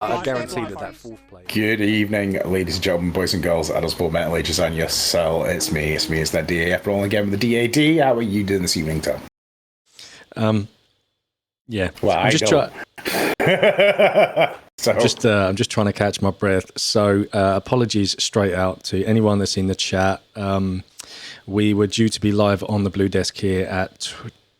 I guarantee that fourth play. Good evening, ladies and gentlemen, boys and girls, adult sport metal ages, and yourself. It's me, it's that DA after all again with the DAD. How are you doing this evening, Tom? Yeah. Well, I'm just I'm just trying to catch my breath. So apologies straight out to anyone that's in the chat. We were due to be live on the Blue Desk here at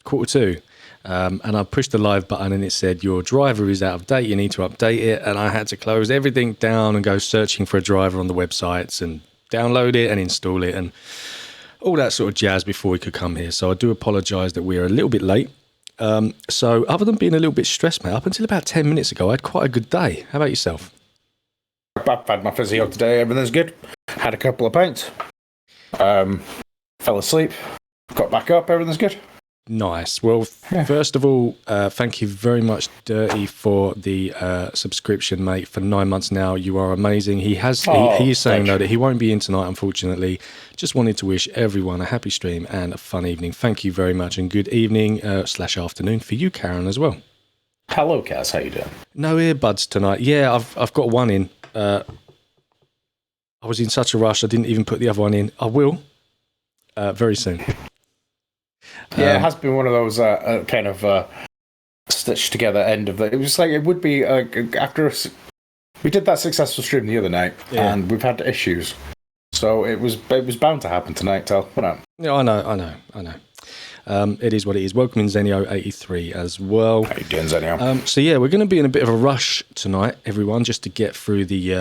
1:45. And I pushed the live button and it said, your driver is out of date, you need to update it. And I had to close everything down and go searching for a driver on the websites and download it and install it and all that sort of jazz before we could come here. So I do apologise that we're a little bit late. So other than being a little bit stressed, mate, up until about 10 minutes ago, I had quite a good day. How about yourself? I've had my physio today, everything's good. Had a couple of pints. Fell asleep. Got back up, everything's good. Nice. Well, first of all, thank you very much, Durty, for the subscription, mate. For 9 months now, you are amazing. He is saying though that he won't be in tonight, unfortunately. Just wanted to wish everyone a happy stream and a fun evening. Thank you very much, and good evening / afternoon for you, Karen, as well. Hello, Kaz. How you doing? No earbuds tonight. Yeah, I've got one in. I was in such a rush, I didn't even put the other one in. I will very soon. Yeah, it has been one of those kind of stitched together end of the. It was like it would be after we did that successful stream the other night, and we've had issues, so it was bound to happen tonight. Tell what up? Yeah, I know. It is what it is. Welcome in Zenio83 as well. How you doing, Zenio? So yeah, we're going to be in a bit of a rush tonight, everyone, just to get through the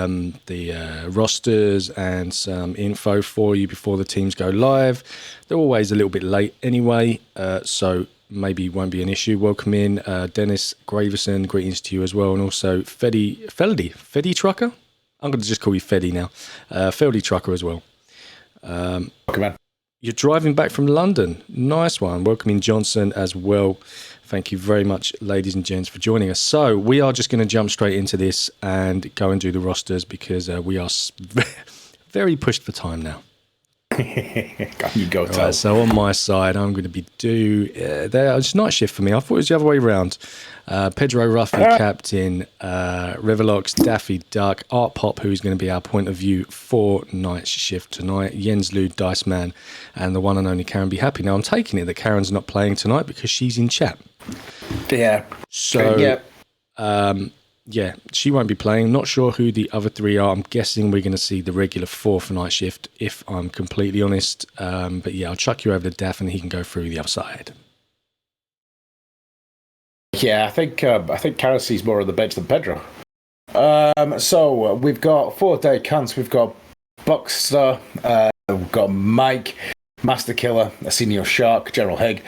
rosters and some info for you before the teams go live. They're always a little bit late anyway, so maybe won't be an issue. Welcome in, Dennis Graverson. Greetings to you as well, and also Feddy Trucker. I'm going to just call you Feddy now. Feldy Trucker as well. Welcome in. You're driving back from London. Nice one. Welcome in Johnson as well. Thank you very much, ladies and gents, for joining us. So we are just going to jump straight into this and go and do the rosters because we are very pushed for time now. You go, Right, so on my side, I'm going to be it's night shift for me. I thought it was the other way around. Pedro Ruffy, captain, Revelox, Daffy Duck, Art Pop, who's going to be our point of view for night shift tonight, Jens Lou, Dice Man, and the one and only Karen Be Happy. Now, I'm taking it that Karen's not playing tonight because she's in chat. Yeah. So, yeah. She won't be playing. Not sure who the other three are. I'm guessing we're going to see the regular four for night shift, if I'm completely honest. But yeah, I'll chuck you over to Daff and he can go through the other side. Yeah, I think Karen sees more of the bench than Pedro. So we've got 4 Durty Conts, we've got Buckster, we've got Mike, Master Killer, Senior Shark, General Hig,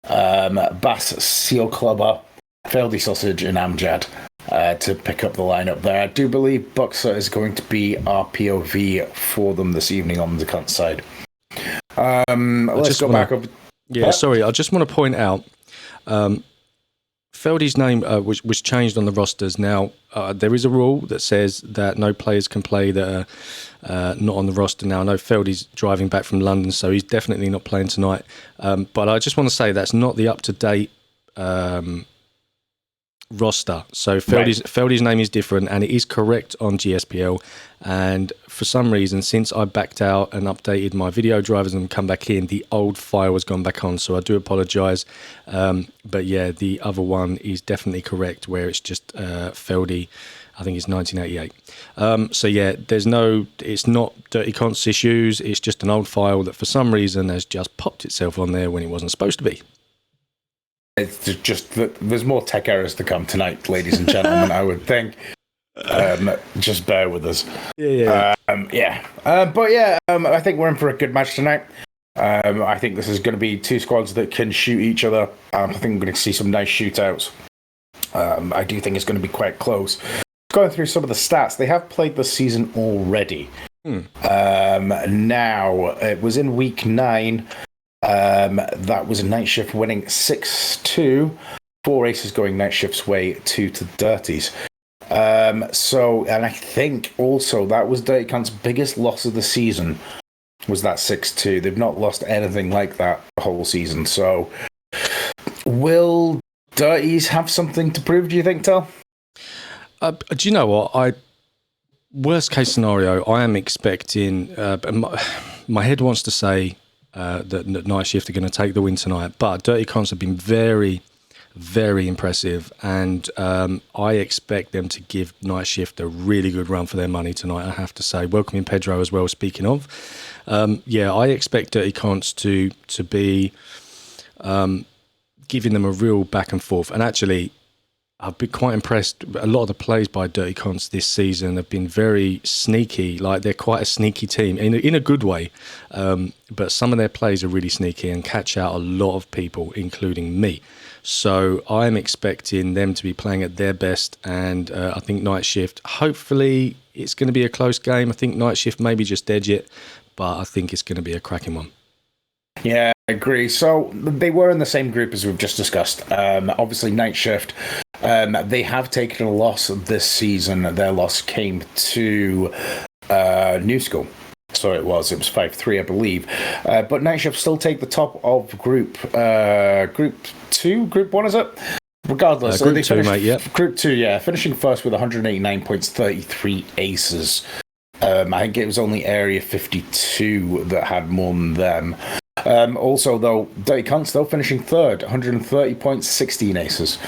Bass Seal Clubber, Feldy Sausage, and Amjad to pick up the lineup there. I do believe Buckster is going to be our POV for them this evening on the Cunt side. Let's go back up. Yeah, sorry, I just want to point out. Feldy's name was changed on the rosters. Now, there is a rule that says that no players can play that are not on the roster. Now, I know Feldy's driving back from London, so he's definitely not playing tonight. But I just want to say that's not the up-to-date roster. So Feldy's name is different, and it is correct on GSPL. And for some reason, since I backed out and updated my video drivers and come back in, the old file has gone back on. So I do apologise. But yeah, the other one is definitely correct, where it's just Feldy. I think it's 1988. So yeah, it's not Durty Conts issues. It's just an old file that for some reason has just popped itself on there when it wasn't supposed to be. It's just that there's more tech errors to come tonight, ladies and gentlemen, I would think. Just bear with us. Yeah. I think we're in for a good match tonight. I think this is going to be 2 squads that can shoot each other. I think we're going to see some nice shootouts. I do think it's going to be quite close. Going through some of the stats, they have played this season already. Now, it was in week 9. That was a night shift winning 6-2. 4 aces going night shift's way, 2 to Dirties. And I think also that was Durty Conts' biggest loss of the season, was that 6-2. They've not lost anything like that the whole season. So will Dirties have something to prove, do you think, Tel? Do you know what? Worst case scenario, I am expecting. But my head wants to say that Night Shift are going to take the win tonight, but Dirty Conts have been very, very impressive, and I expect them to give Night Shift a really good run for their money tonight. I have to say, welcoming Pedro as well. Speaking of, I expect Dirty Conts to be giving them a real back and forth. And actually, I've been quite impressed. A lot of the plays by Dirty Conts this season have been very sneaky. Like, they're quite a sneaky team in a good way. But some of their plays are really sneaky and catch out a lot of people, including me. So I'm expecting them to be playing at their best. And I think Night Shift, hopefully it's going to be a close game. I think Night Shift maybe just edge it, but I think it's going to be a cracking one. Yeah, I agree. So they were in the same group as we've just discussed. Obviously, Night Shift, they have taken a loss this season. Their loss came to New School. So it was 5-3, I believe. But Night Shift still take the top of Group 2? Group 1, is it? Regardless. Group 2, mate, yeah. Group 2, yeah. Finishing first with 189 points, 33 aces. I think it was only Area 52 that had more than them. Also, though, Dirty Conts, though, finishing third, 130 points, 16 aces.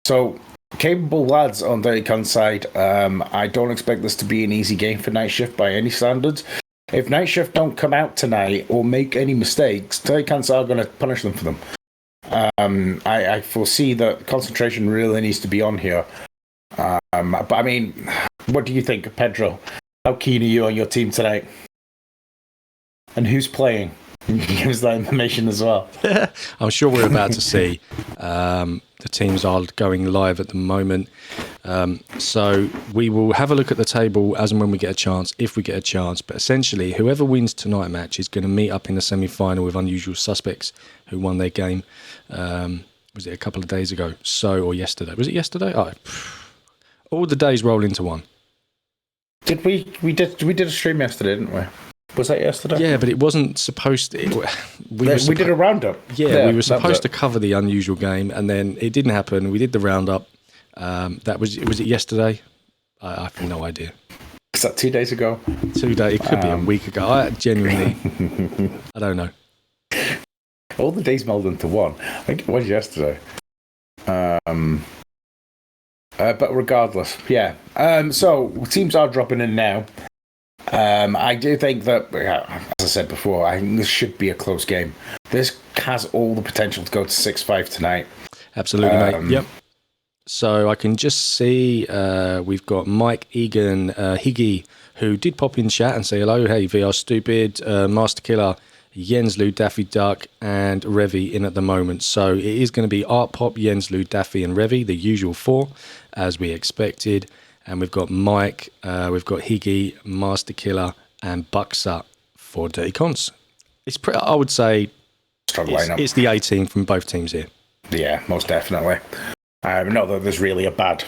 So, capable lads on Dirty Conts' side. I don't expect this to be an easy game for Night Shift by any standards. If Night Shift don't come out tonight or make any mistakes, Dirty Conts are going to punish them for them. I foresee that concentration really needs to be on here. But, I mean, what do you think, Pedro? How keen are you on your team tonight? And who's playing? Give us that information as well. I'm sure we're about to see. The teams are going live at the moment. So we will have a look at the table as and when we get a chance, if we get a chance. But essentially, whoever wins tonight match is going to meet up in the semi-final with Unusual Suspects, who won their game. Was it a couple of days ago? Or yesterday? Was it yesterday? Oh, all the days roll into one. Did we did a stream yesterday, didn't we? Was that yesterday? Yeah, but it wasn't supposed to. We did a roundup. Yeah, we were supposed to cover the Unusual game, and then it didn't happen. We did the roundup. Was it yesterday? I have no idea. Is that 2 days ago? 2 days. It could be a week ago. I genuinely, I don't know. All the days melded into one. I think it was yesterday. But regardless, yeah. So teams are dropping in now. I do think that, as I said before, I think this should be a close game. This has all the potential to go to 6-5 tonight. Absolutely, mate. Yep. So I can just see we've got Mike Egan Higgy, who did pop in chat and say hello. Hey, VR Stupid, Master Killer, Jenslu, Daffy Duck, and Revy in at the moment. So it is going to be Art Pop, Jenslu, Daffy, and Revy, the usual four, as we expected. And we've got Mike, we've got Higgy, Master Killer, and Buxer for Dirty Conts. It's I would say it's the A team from both teams here. Yeah, most definitely. Not that there's really a bad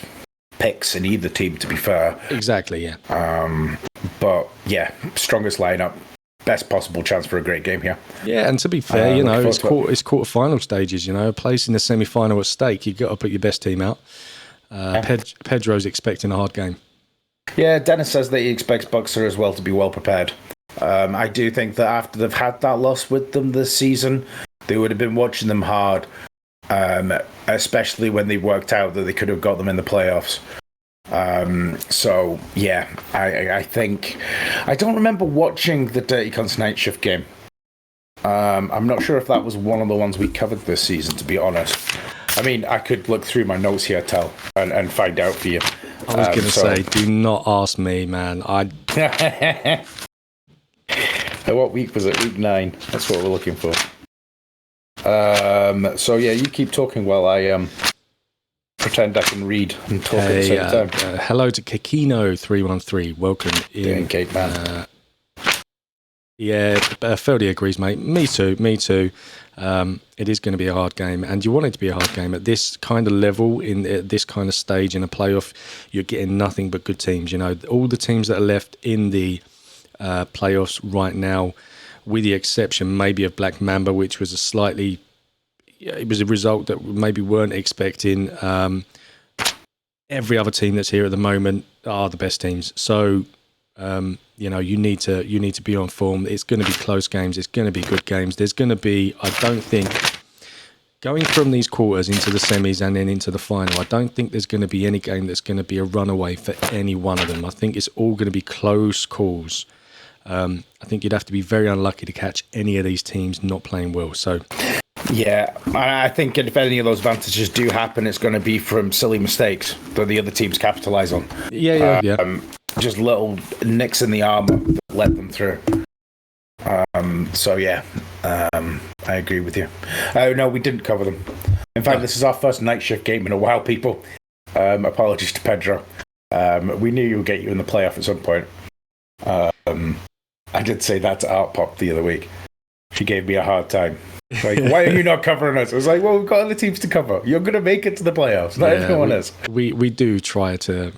picks in either team, to be fair. Exactly, yeah. But yeah, strongest lineup, best possible chance for a great game here. Yeah, and to be fair, it's quarter-final stages. A place in the semi-final at stake. You've got to put your best team out. Pedro's expecting a hard game. Yeah, Dennis says that he expects Buxer as well to be well prepared. I do think that after they've had that loss with them this season, they would have been watching them hard, especially when they worked out that they could have got them in the playoffs. So, yeah, I think... I don't remember watching the Dirty Conts Night Shift game. I'm not sure if that was one of the ones we covered this season, to be honest. I mean, I could look through my notes here, Tel, and find out for you. I was going to say, do not ask me, man. What week was it? Week 9. That's what we're looking for. So, yeah, you keep talking while I pretend I can read and talk at the same time. Hello to Kikino313. Welcome in. Gate man. Yeah, Feldy agrees, mate. Me too. It is going to be a hard game, and you want it to be a hard game. At this kind of level, at this kind of stage in a playoff, you're getting nothing but good teams. All the teams that are left in the playoffs right now, with the exception maybe of Black Mamba, which was it was a result that maybe weren't expecting. every other team that's here at the moment are the best teams. So, you need to be on form. It's going to be close games. It's going to be good games. There's going to be, I don't think, going from these quarters into the semis and then into the final, I don't think there's going to be any game that's going to be a runaway for any one of them. I think it's all going to be close calls. I think you'd have to be very unlucky to catch any of these teams not playing well. So, yeah, I think if any of those advantages do happen, it's going to be from silly mistakes that the other teams capitalise on. Yeah. Just little nicks in the armour that let them through. I agree with you. No, we didn't cover them. In fact, This is our first night shift game in a while, people. Apologies to Pedro. We knew you would get you in the playoff at some point. I did say that to Art Pop the other week. She gave me a hard time. Like, why are you not covering us? I was like, well, we've got other teams to cover. You're going to make it to the playoffs. Not everyone is. We do try to,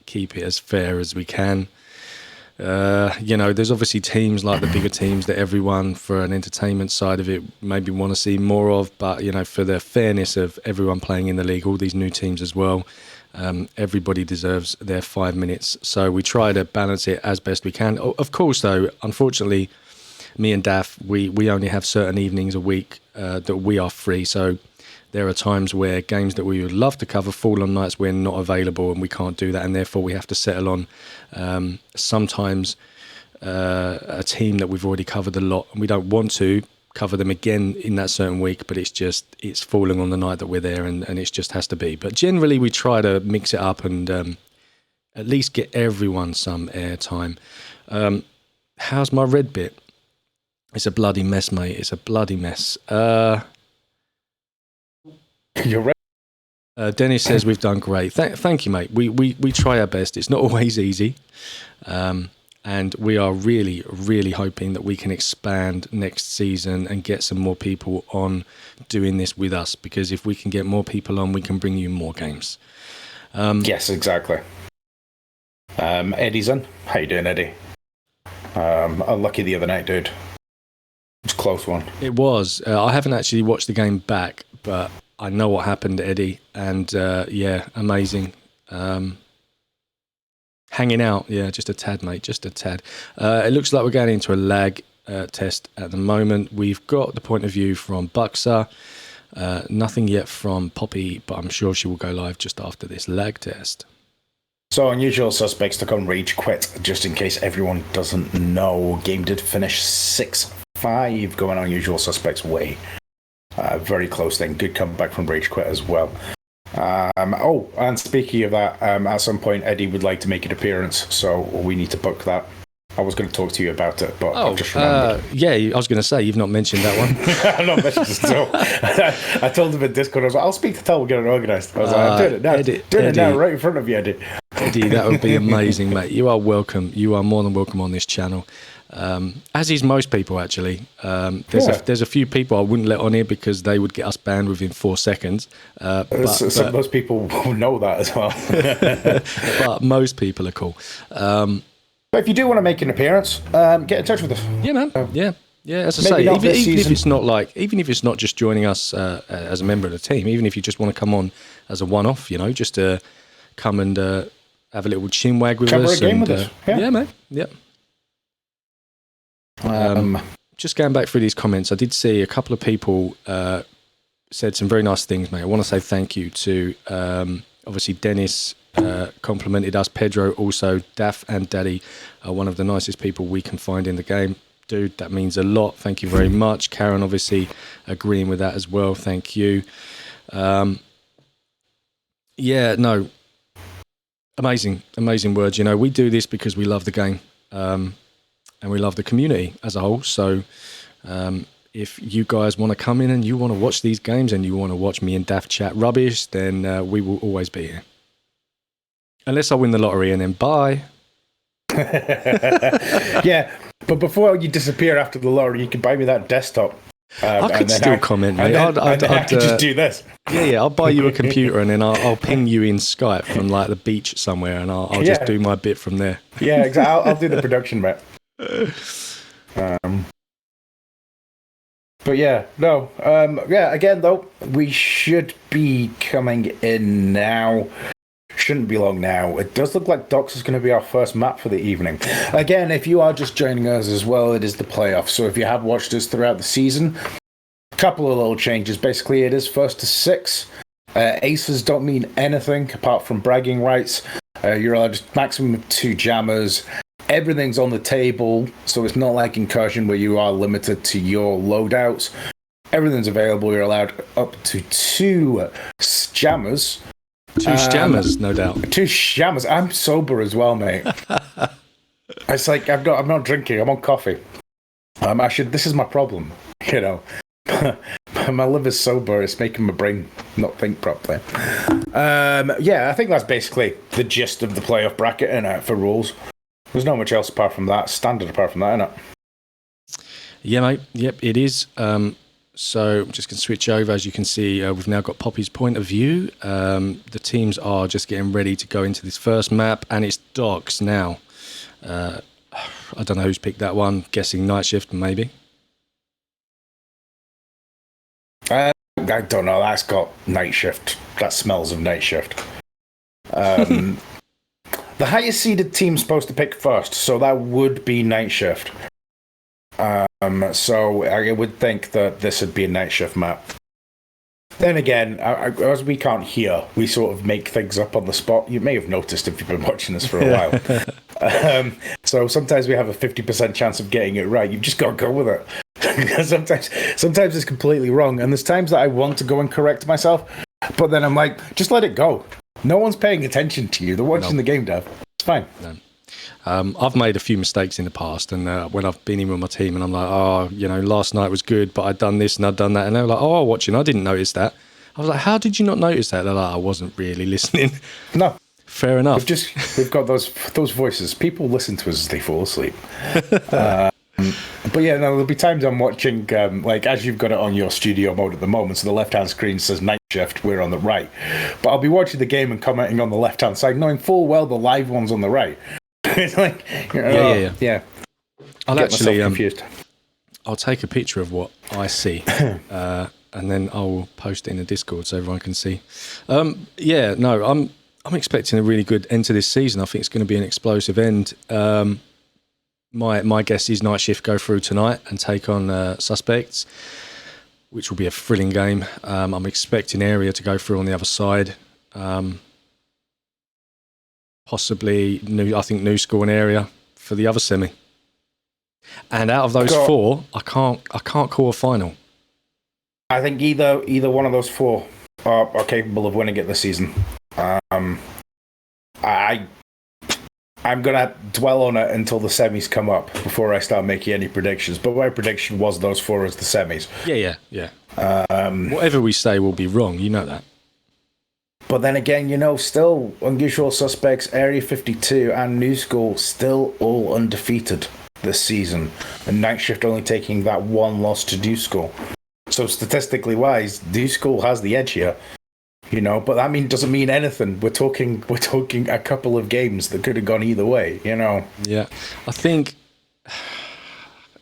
keep it as fair as we can. There's obviously teams like the bigger teams that everyone, for an entertainment side of it, maybe want to see more of. But, for the fairness of everyone playing in the league, all these new teams as well, everybody deserves their 5 minutes. So we try to balance it as best we can. Of course, though, unfortunately, me and Daff, we only have certain evenings a week that we are free. So there are times where games that we would love to cover fall on nights we're not available and we can't do that. And therefore we have to settle on sometimes a team that we've already covered a lot. And we don't want to cover them again in that certain week, but it's falling on the night that we're there and it just has to be. But generally we try to mix it up and at least get everyone some airtime. How's my red bit? It's a bloody mess, mate. It's a bloody mess. You're right. Dennis says we've done great. Thank you, mate. We try our best. It's not always easy. And we are really, really hoping that we can expand next season and get some more people on doing this with us. Because if we can get more people on, we can bring you more games. Yes, exactly. Eddie's in. How you doing, Eddie? Unlucky the other night, dude. It's a close one. It was. I haven't actually watched the game back, but I know what happened, Eddie. And amazing. Hanging out, just a tad, mate, just a tad. It looks like we're going into a lag test at the moment. We've got the point of view from Buxer. Nothing yet from Poppy, but I'm sure she will go live just after this lag test. So, Unusual Suspects to come rage quit, just in case everyone doesn't know. Game did finish 6-5 going Unusual Suspects' way. Very close then. Good comeback from rage quit as well. And speaking of that, at some point Eddie would like to make an appearance, so we need to book that. I was going to talk to you about it, but I've just remembered. I was going to say, you've not mentioned that one. I've not mentioned it at all. I told him in Discord, I was like, I'll speak to Tal, we'll get it organised. I was like, I'm doing it now. Doing it now, right in front of you, Eddie. Eddie, that would be amazing, mate. You are welcome. You are more than welcome on this channel. As is most people, actually. There's a few people I wouldn't let on here because they would get us banned within 4 seconds. Most people will know that as well. But most people are cool. But if you do want to make an appearance, get in touch with us. Yeah, man. Yeah. As I say, even if it's not just joining us as a member of the team, even if you just want to come on as a one-off, just to come and have a little chin wag with us. Cover a game with us. Yeah, man. Yep. Just going back through these comments, I did see a couple of people said some very nice things, mate. I want to say thank you to obviously Dennis complimented us. Pedro also. Daff and Daddy are one of the nicest people we can find in the game. Dude, that means a lot. Thank you very much. Karen obviously agreeing with that as well. Thank you. Amazing words. We do this because we love the game. And we love the community as a whole. So if you guys want to come in and you want to watch these games and you want to watch me and Daft chat rubbish, then we will always be here. Unless I win the lottery and then bye. Yeah, but before you disappear after the lottery, you can buy me that desktop. I could still comment, mate. I could just do this. Yeah, I'll buy you a computer and then I'll ping you in Skype from like the beach somewhere and I'll just do my bit from there. Yeah, exactly. I'll do the production, mate. But yeah, no. Yeah, again, though, we should be coming in now. Shouldn't be long now. It does look like Docks is going to be our first map for the evening. Again, if you are just joining us as well, it is the playoffs. So if you have watched us throughout the season, a couple of little changes. Basically, it is first to 6. Aces don't mean anything apart from bragging rights. You're allowed a maximum of 2 jammers. Everything's on the table, so it's not like Incursion where you are limited to your loadouts. Everything's available. You're allowed up to 2 jammers. 2 jammers, no doubt. 2 jammers. I'm sober as well, mate. It's like I'm not drinking. I'm on coffee. This is my problem. You know, my liver's sober. It's making my brain not think properly. Yeah, I think that's basically the gist of the playoff bracket, innit, for rules. There's not much else apart from that. Standard apart from that, innit? Yeah, mate. Yep, it is. So I'm just going to switch over. As you can see, we've now got Poppy's point of view. The teams are just getting ready to go into this first map, and it's Docks now. I don't know who's picked that one. Guessing Night Shift, maybe. I don't know. That's got Night Shift. That smells of Night Shift. The highest seeded team's supposed to pick first, so that would be Night Shift. So I would think that this would be a Night Shift map. Then again, as we can't hear, we sort of make things up on the spot. You may have noticed if you've been watching this for a while. So sometimes we have a 50% chance of getting it right. You've just got to go with it. sometimes it's completely wrong. And there's times that I want to go and correct myself, but then I'm like, just let it go. No one's paying attention to you. They're watching the game, Dev. It's fine. No. I've made a few mistakes in the past, and when I've been in with my team and I'm like, oh, you know, last night was good, but I'd done this and I'd done that, and they were like, oh, watching, I didn't notice that. I was like, how did you not notice that? They're like, I wasn't really listening. No. Fair enough. We've got those voices. People listen to us as they fall asleep. But yeah, no, there'll be times I'm watching, like as you've got it on your studio mode at the moment, so the left-hand screen says Night Shift, we're on the right. But I'll be watching the game and commenting on the left-hand side, knowing full well the live one's on the right. It's like, you know, yeah. I'll actually confused. I'll take a picture of what I see, and then I'll post it in the Discord so everyone can see. I'm expecting a really good end to this season. I think it's going to be an explosive end. My guess is Night Shift go through tonight and take on Suspects, which will be a thrilling game. I'm expecting Area to go through on the other side. Possibly New School and Area for the other semi. And out of those 4, I can't call a final. I think either one of those 4 are capable of winning it this season. I'm gonna dwell on it until the semis come up before I start making any predictions. But my prediction was those 4 as the semis. Yeah. Whatever we say will be wrong. You know that. But then again, you know, still Unusual Suspects, Area 52, and New School still all undefeated this season, and Night Shift only taking that 1 loss to New School. So statistically wise, New School has the edge here. You know, but that doesn't mean anything. We're talking a couple of games that could have gone either way, you know. Yeah. I think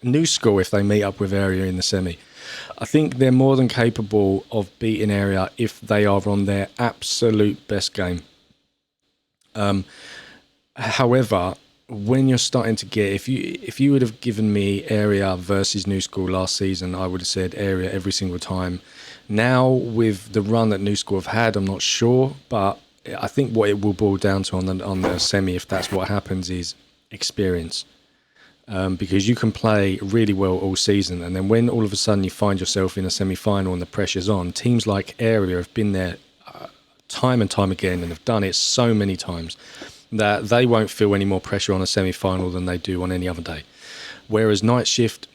New School, if they meet up with Area in the semi, I think they're more than capable of beating Area if they are on their absolute best game. However, when you're starting to get, if you would have given me Area versus New School last season, I would have said Area every single time. Now, with the run that New School have had, I'm not sure, but I think what it will boil down to on the semi, if that's what happens, is experience. Because you can play really well all season, and then when all of a sudden you find yourself in a semi-final and the pressure's on, teams like Area have been there time and time again and have done it so many times that they won't feel any more pressure on a semi-final than they do on any other day. Whereas Night Shift,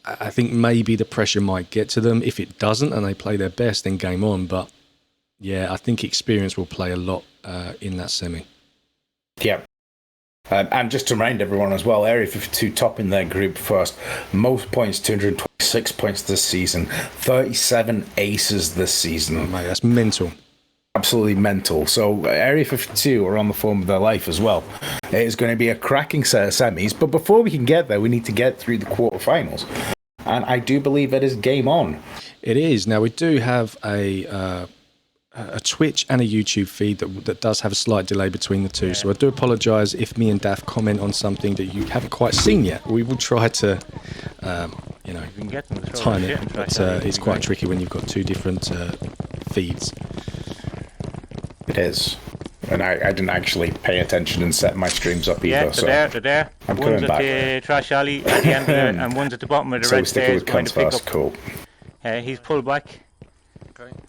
I think maybe the pressure might get to them. If it doesn't and they play their best, then game on. But yeah, I think experience will play a lot in that semi. Yeah. And just to remind everyone as well, Area 52 top in their group first. Most points, 226 points this season. 37 aces this season. Oh, mate, that's mental. Absolutely mental. So Area 52 are on the form of their life as well. It is going to be a cracking set of semis. But before we can get there, we need to get through the quarterfinals. and I do believe it is game on. It is. Now, we do have a Twitch and a YouTube feed that does have a slight delay between the two. So I do apologise if me and Daff comment on something that you haven't quite seen yet. We will try to, time it, but it's quite tricky when you've got two different feeds. It is. And I didn't actually pay attention and set my streams up either. They're there. I'm one's coming at the trash alley at the end of it, and one's at the bottom of the red stairs going to pick up. Cool. He's pulled back.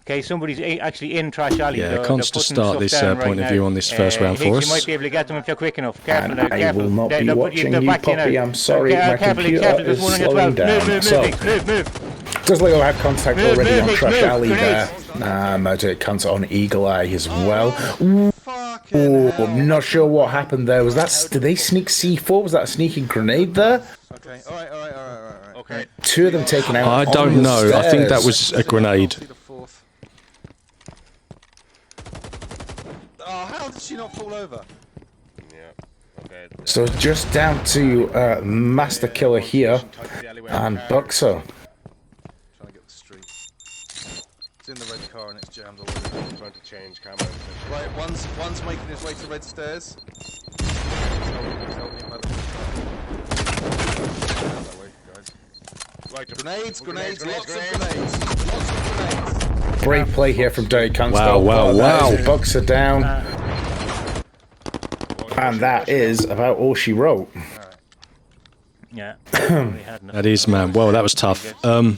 Okay, somebody's actually in trash alley. Yeah, Conts to start this point of view on this first round for us. You might be able to get them if you're quick enough. Careful now, I will not be watching you, Poppy. I'm sorry, my computer there's is one on your slowing 12. down. Move. Does look like I have contact already on Trash Alley there. Durty Conts on Eagle Eye as well. Oh, I'm not sure what happened there. Was that? Did they sneak C4? Was that a sneaking grenade there? Okay, alright. Okay. Two of them taken out. I don't know. I think that was a grenade. Oh, how did she not fall over? So just down to Master Killer here and Buxer. Trying to get the street. It's in the red car and it's jammed already. Trying to change camera. Right, one's making his way to red stairs. Grenades, lots of grenades. Brave play here from Durty Conts. Wow. Buxer down. And that is about all she wrote. Yeah. That is, man. Well, that was tough. I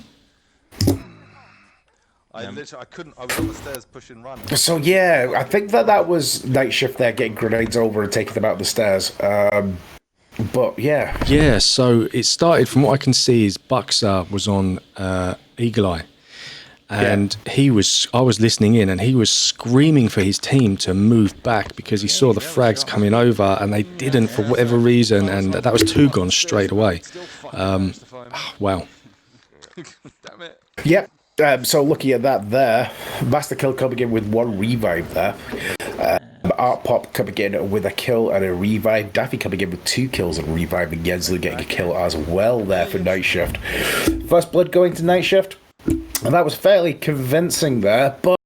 was on the stairs pushing run. So yeah, I think that was Night Shift there getting grenades over and taking them out the stairs. But yeah. Yeah, so it started, from what I can see, is Buxer was on Eagle Eye. And I was listening in, and he was screaming for his team to move back because he saw the frags coming over, and they didn't for whatever reason, and that was two gone straight away. Wow. Damn it. Yep. So looking at that there, Master Kill coming in with one revive there. Art Pop coming in with a kill and a revive. Daffy coming in with 2 kills and a revive, and Yensley getting a kill as well there for Night Shift. First blood going to Night Shift, and that was fairly convincing there, but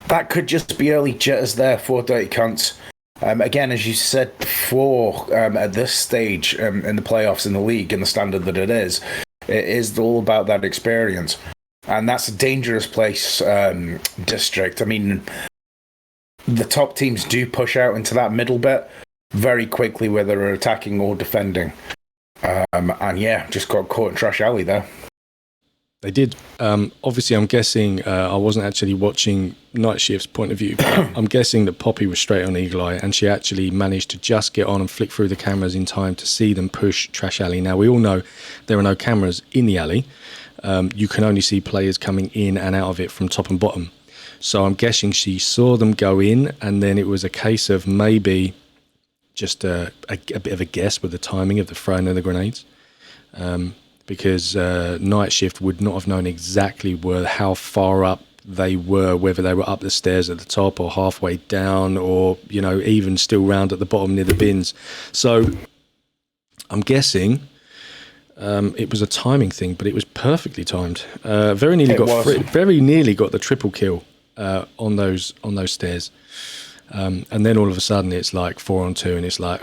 that could just be early jitters there for Durty Conts. Again, as you said before, at this stage in the playoffs in the league and the standard that it is all about that experience. And that's a dangerous place, district. I mean, the top teams do push out into that middle bit very quickly, whether they're attacking or defending. And yeah, just got caught in Trash Alley there. They did. Obviously, I'm guessing I wasn't actually watching Night Shift's point of view. But I'm guessing that Poppy was straight on Eagle Eye, and she actually managed to just get on and flick through the cameras in time to see them push Trash Alley. Now, we all know there are no cameras in the alley. You can only see players coming in and out of it from top and bottom. So I'm guessing she saw them go in, and then it was a case of maybe just a bit of a guess with the timing of the throwing of the grenades. Because Night Shift would not have known exactly how far up they were, whether they were up the stairs at the top or halfway down, or even still round at the bottom near the bins. So I'm guessing it was a timing thing, but it was perfectly timed. Very nearly got the triple kill on those stairs. And then all of a sudden it's like 4-on-2, and it's like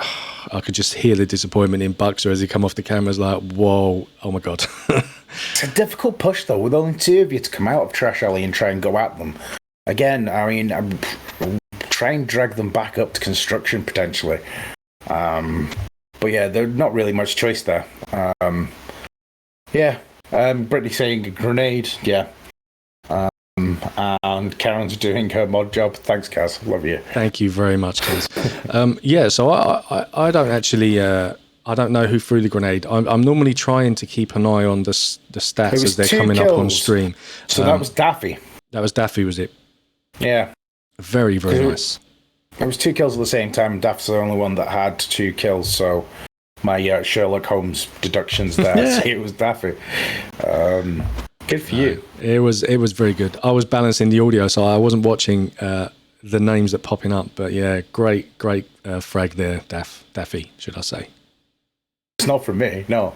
I could just hear the disappointment in Buxer as he come off the cameras, like, whoa, oh my god. It's a difficult push though, with only 2 of you to come out of Trash Alley and try and go at them. Again, I mean, try and drag them back up to construction potentially. But yeah, there's not really much choice there. Brittany saying a grenade, yeah. And Karen's doing her mod job. Thanks, Kaz. Love you. Thank you very much, Kaz. Yeah, so I don't actually... I don't know who threw the grenade. I'm normally trying to keep an eye on the stats as they're coming up on stream. So that was Daffy. That was Daffy, was it? Yeah. Very, very nice. There was 2 kills at the same time. Daffy's the only one that had 2 kills, so my Sherlock Holmes deductions there. So it was Daffy. Good for you. It was very good. I was balancing the audio, so I wasn't watching the names that popping up. But yeah, great frag there, Daffy, should I say? It's not from me, no.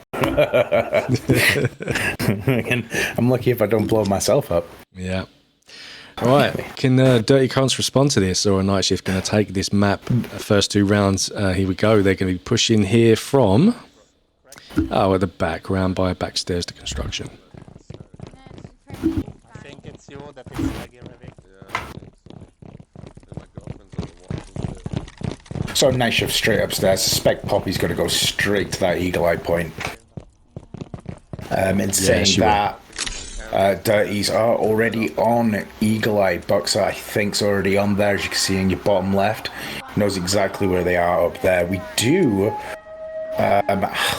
I'm lucky if I don't blow myself up. Yeah. All right. Can Dirty Conts respond to this, or a night shift going to take this map? First 2 rounds. Here we go. They're going to be pushing here from. Oh, at the back, round by backstairs to construction. I think it's you that is laggy, Revi. So night shift straight upstairs. I suspect Poppy's going to go straight to that eagle eye point. In saying that, Dirties are already on eagle eye. Boxer, I think, is already on there, as you can see in your bottom left. Knows exactly where they are up there. We do.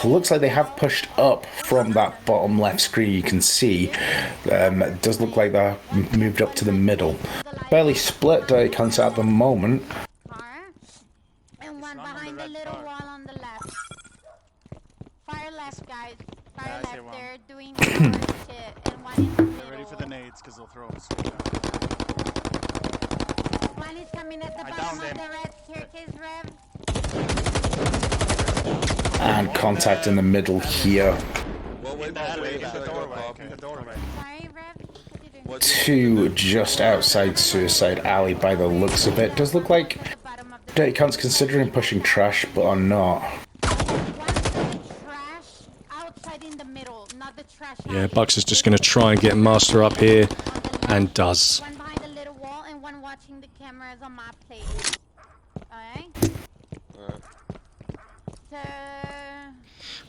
Looks like they have pushed up from that bottom left screen. You can see. It does look like they're moved up to the middle. Fairly split Dirty Conts at the moment. And one behind the little wall on the left. Fire left, guys. Fire left. They're doing shit. And one in the middle. Ready for the nades because they'll throw them. One is coming at the bottom of the red staircase, Rev. And contact in the middle here. In the doorway. Sorry, Rev. 2 just outside Suicide Alley by the looks of it. Does look like Dirty Conts considering pushing trash, but are not. Yeah, Bucks is just going to try and get Master up here, and does. One behind the little wall and one watching the cameras on my plate. Alright? So...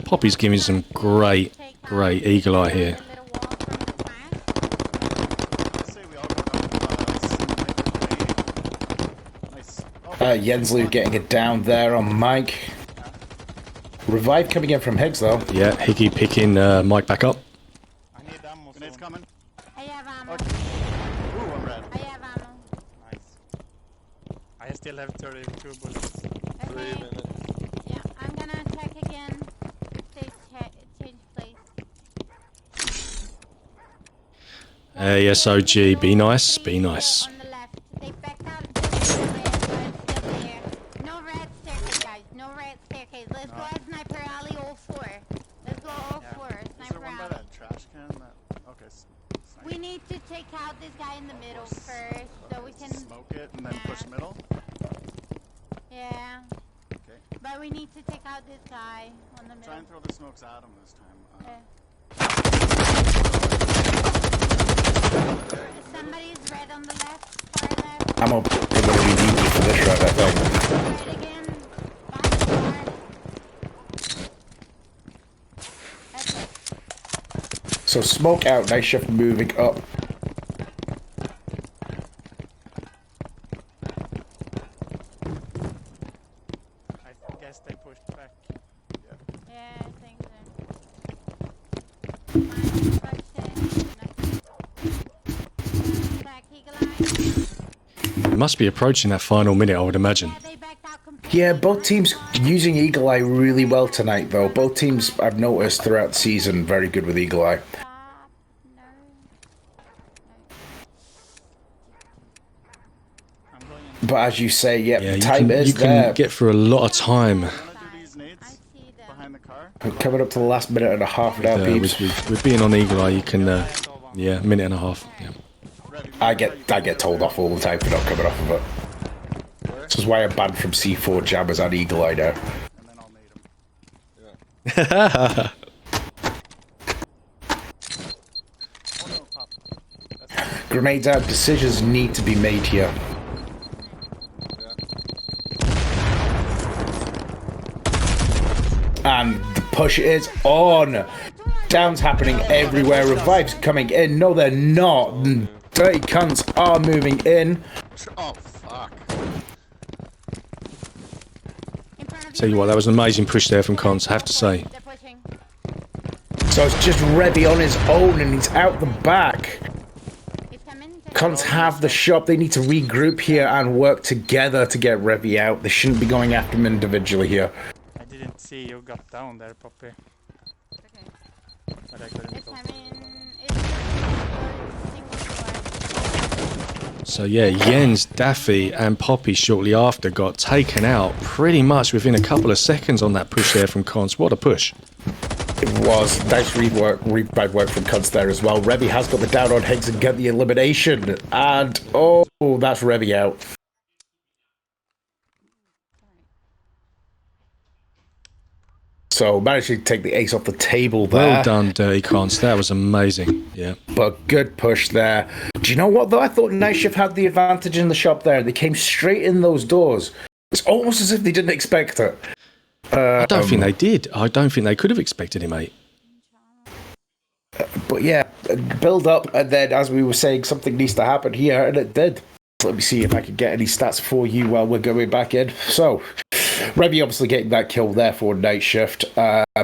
Poppy's giving some great eagle eye here. Jenslu getting it down there on Mike. Revive coming in from Higgs though. Yeah, Higgy picking Mike back up. I need ammo. It's coming. I have ammo. Ooh, I'm red. I have ammo. Nice. I still have 32 bullets. Okay. Yeah, I'm gonna check again. Change place. Yes, OG, be nice, be nice. On the left. They backed out just a bit, but it's still there. No red staircase, guys. No red staircase. Let's go at Sniper Alley all 4. Let's go all 4. Is there Sniper one by Alley. that trash can? Okay. We need to take out this guy in the middle first, so we can... Smoke it and then push middle? Yeah. Okay. But we need to take out this guy on the middle. Try and throw the smokes at him this time. Okay. Somebody's red on the left, far left. I'm gonna be needy for this round, I think. Red again. Behind the bar. That's it. So smoke out, night shift moving up. I guess they pushed back. Yeah, I think so. Mine, right there. Back, eagle eye. It must be approaching that final minute, I would imagine. Yeah, they backed out completely. Yeah, both teams using Eagle Eye really well tonight, though. Both teams, I've noticed throughout the season, very good with Eagle Eye. No. I'm going in. But as you say, yeah, Yeah, time is you can there. get through a lot of time. Want to do these nades I see them. behind the car? Coming up to the last minute and a half now, peeps. With being on eagle eye, you can, yeah, minute and a half. Yeah. I get told off all the time for not coming off of it. This is why I'm banned from C4 jammers and Eagle Eye now. And then I'll nade him. Oh no, pop. That's Grenades out, decisions need to be made here. And the push is on. Downs happening everywhere. Revives coming in. No, they're not. Dirty Conts are moving in. oh, fuck. In front of Tell you what, that was an amazing push there from Conts, I have to say. They're pushing. So it's just Revy on his own and he's out the back. He's coming. Conts have the shop. They need to regroup here and work together to get Revy out. They shouldn't be going after him individually here. I didn't see you got down there, Poppy. Okay. But I couldn't It's go. coming. It's single door. So yeah, Jens, Daffy and Poppy shortly after got taken out pretty much within a couple of seconds on that push there from Conts. What a push. It was nice revive work from Cunts there as well. Revy has got the down on Higgs and get the elimination. And, oh, that's Revy out. So managed to take the ace off the table there. Well done, Dirty Conts. That was amazing. Yeah. But good push there. Do you know what, though? I thought Night Shift had the advantage in the shop there. They came straight in those doors. It's almost as if they didn't expect it. I don't think they did. I don't think they could have expected it, mate. But yeah, build up, and then as we were saying, something needs to happen here, and it did. Let me see if I can get any stats for you while we're going back in. So, Revy obviously getting that kill there for Night Shift.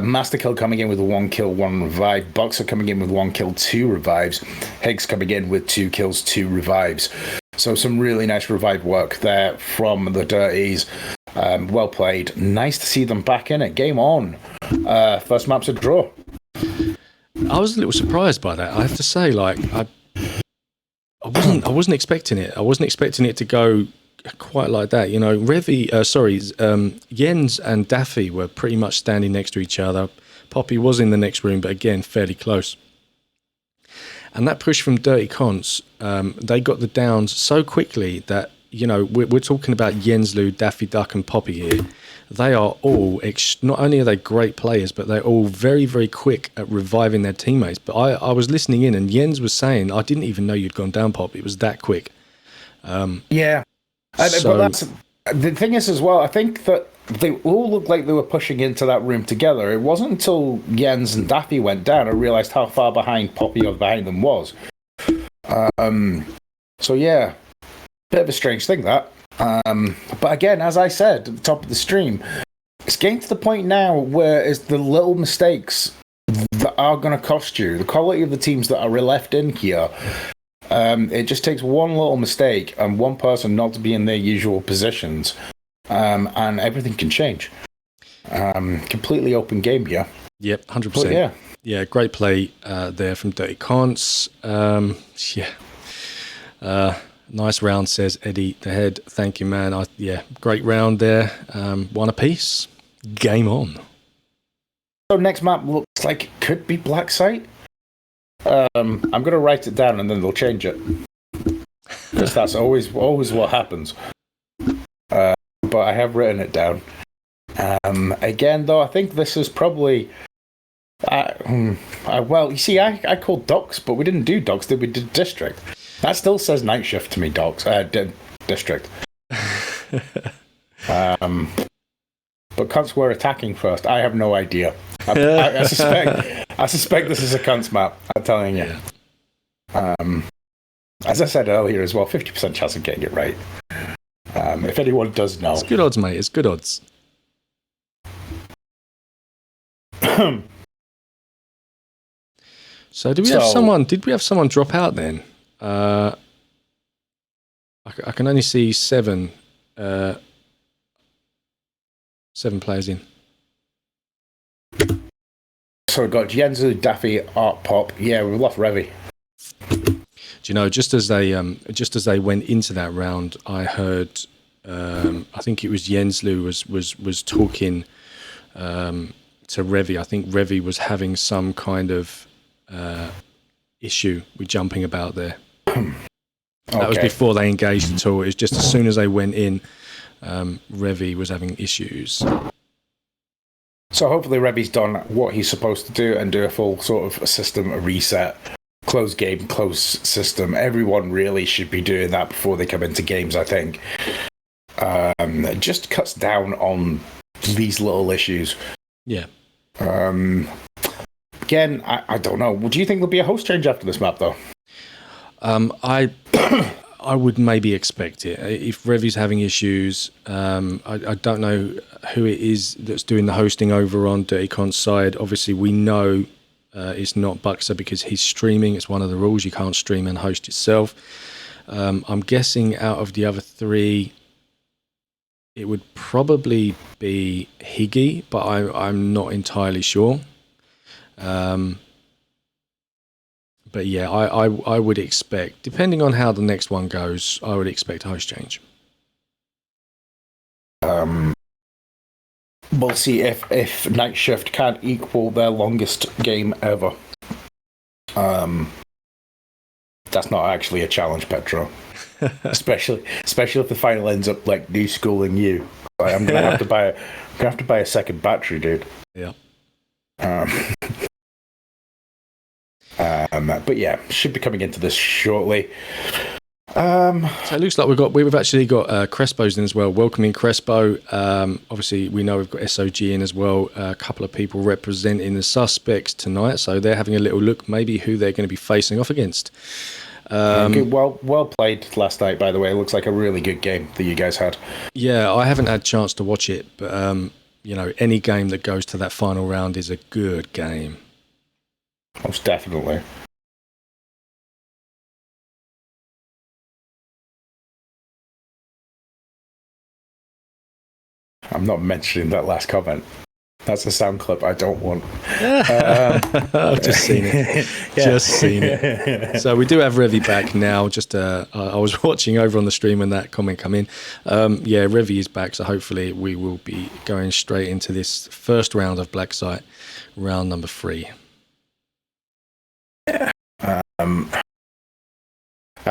Master Kill coming in with a 1 kill, 1 revive. Boxer coming in with 1 kill, 2 revives. Higgs coming in with 2 kills, 2 revives. So some really nice revive work there from the Dirties. Well played. Nice to see them back in it. Game on. First map's a draw. I was a little surprised by that. I have to say, like, I wasn't expecting it. I wasn't expecting it to go quite like that. You know, Jens and Daffy were pretty much standing next to each other. Poppy was in the next room, but again, fairly close. And that push from Dirty Conts, they got the downs so quickly that, you know, we're talking about Jenslu, Daffy Duck and Poppy here. They are all, not only are they great players, but they're all very, very quick at reviving their teammates. But I was listening in, and Jens was saying, I didn't even know you'd gone down, Pop. It was that quick. Yeah. But that's, the thing is as well, I think that they all looked like they were pushing into that room together. It wasn't until Jens and Daffy went down I realised how far behind Poppy or behind them was. So yeah, bit of a strange thing that. But again, as I said at the top of the stream, it's getting to the point now where it's the little mistakes that are going to cost you. The quality of the teams that are left in here, it just takes one little mistake and one person not to be in their usual positions, and everything can change. Completely open game here. Yep, 100%. Yeah, great play there from Dirty Conts. Nice round, says Eddie the Head. Thank you, man. Great round there. 1 apiece. Game on. So next map looks like it could be Black Site. I'm going to write it down and then they'll change it. Because that's always what happens. But I have written it down. Again, though, I think this is probably... well, you see, I called Docks, but we didn't do Docks, we did District. That still says Night Shift to me, Docks. District. But Cunts were attacking first. I have no idea. I suspect this is a Cunts map. I'm telling you. Yeah. As I said earlier as well, 50% chance of getting it right. If anyone does know, it's good odds, mate. It's good odds. So did we have someone? Did we have someone drop out then? I can only see 7 players in. So we've got Jenzu, Daffy, Art Pop. Yeah, we've lost Revy. Do you know, just as they went into that round, I heard I think it was Jenslu was talking to Revy. I think Revy was having some kind of issue with jumping about there. That was before they engaged at all. It was just as soon as they went in, Revy was having issues. So hopefully Revy's done what he's supposed to do and do a full sort of system reset. Close game, close system. Everyone really should be doing that before they come into games, I think. It just cuts down on these little issues. Yeah. Again, I don't know. Do you think there'll be a host change after this map, though? I would maybe expect it. If Revy's having issues, I don't know who it is that's doing the hosting over on Dirty Con's side. Obviously, we know it's not Buxer because he's streaming. It's one of the rules. You can't stream and host yourself. I'm guessing out of the other 3, it would probably be Higgy, but I'm not entirely sure. But yeah, I would expect, depending on how the next one goes, I would expect a host change. we'll see if Night Shift can equal their longest game ever. That's not actually a challenge, Petro. especially if the final ends up like new schooling you. Like, I'm gonna have to buy a second battery, dude. Yeah. But yeah, should be coming into this shortly. So it looks like we've actually got Crespo's in as well. Welcoming Crespo. Obviously, we know we've got SOG in as well. A couple of people representing the suspects tonight, so they're having a little look, maybe who they're going to be facing off against. Well played last night, by the way. It looks like a really good game that you guys had. Yeah, I haven't had a chance to watch it, but any game that goes to that final round is a good game. Most definitely. I'm not mentioning that last comment. That's a sound clip I don't want. I've just seen it. Just seen it. So we do have Revy back now. I was watching over on the stream when that comment came in. Revy is back, so hopefully we will be going straight into this first round of Black Site, round number 3. I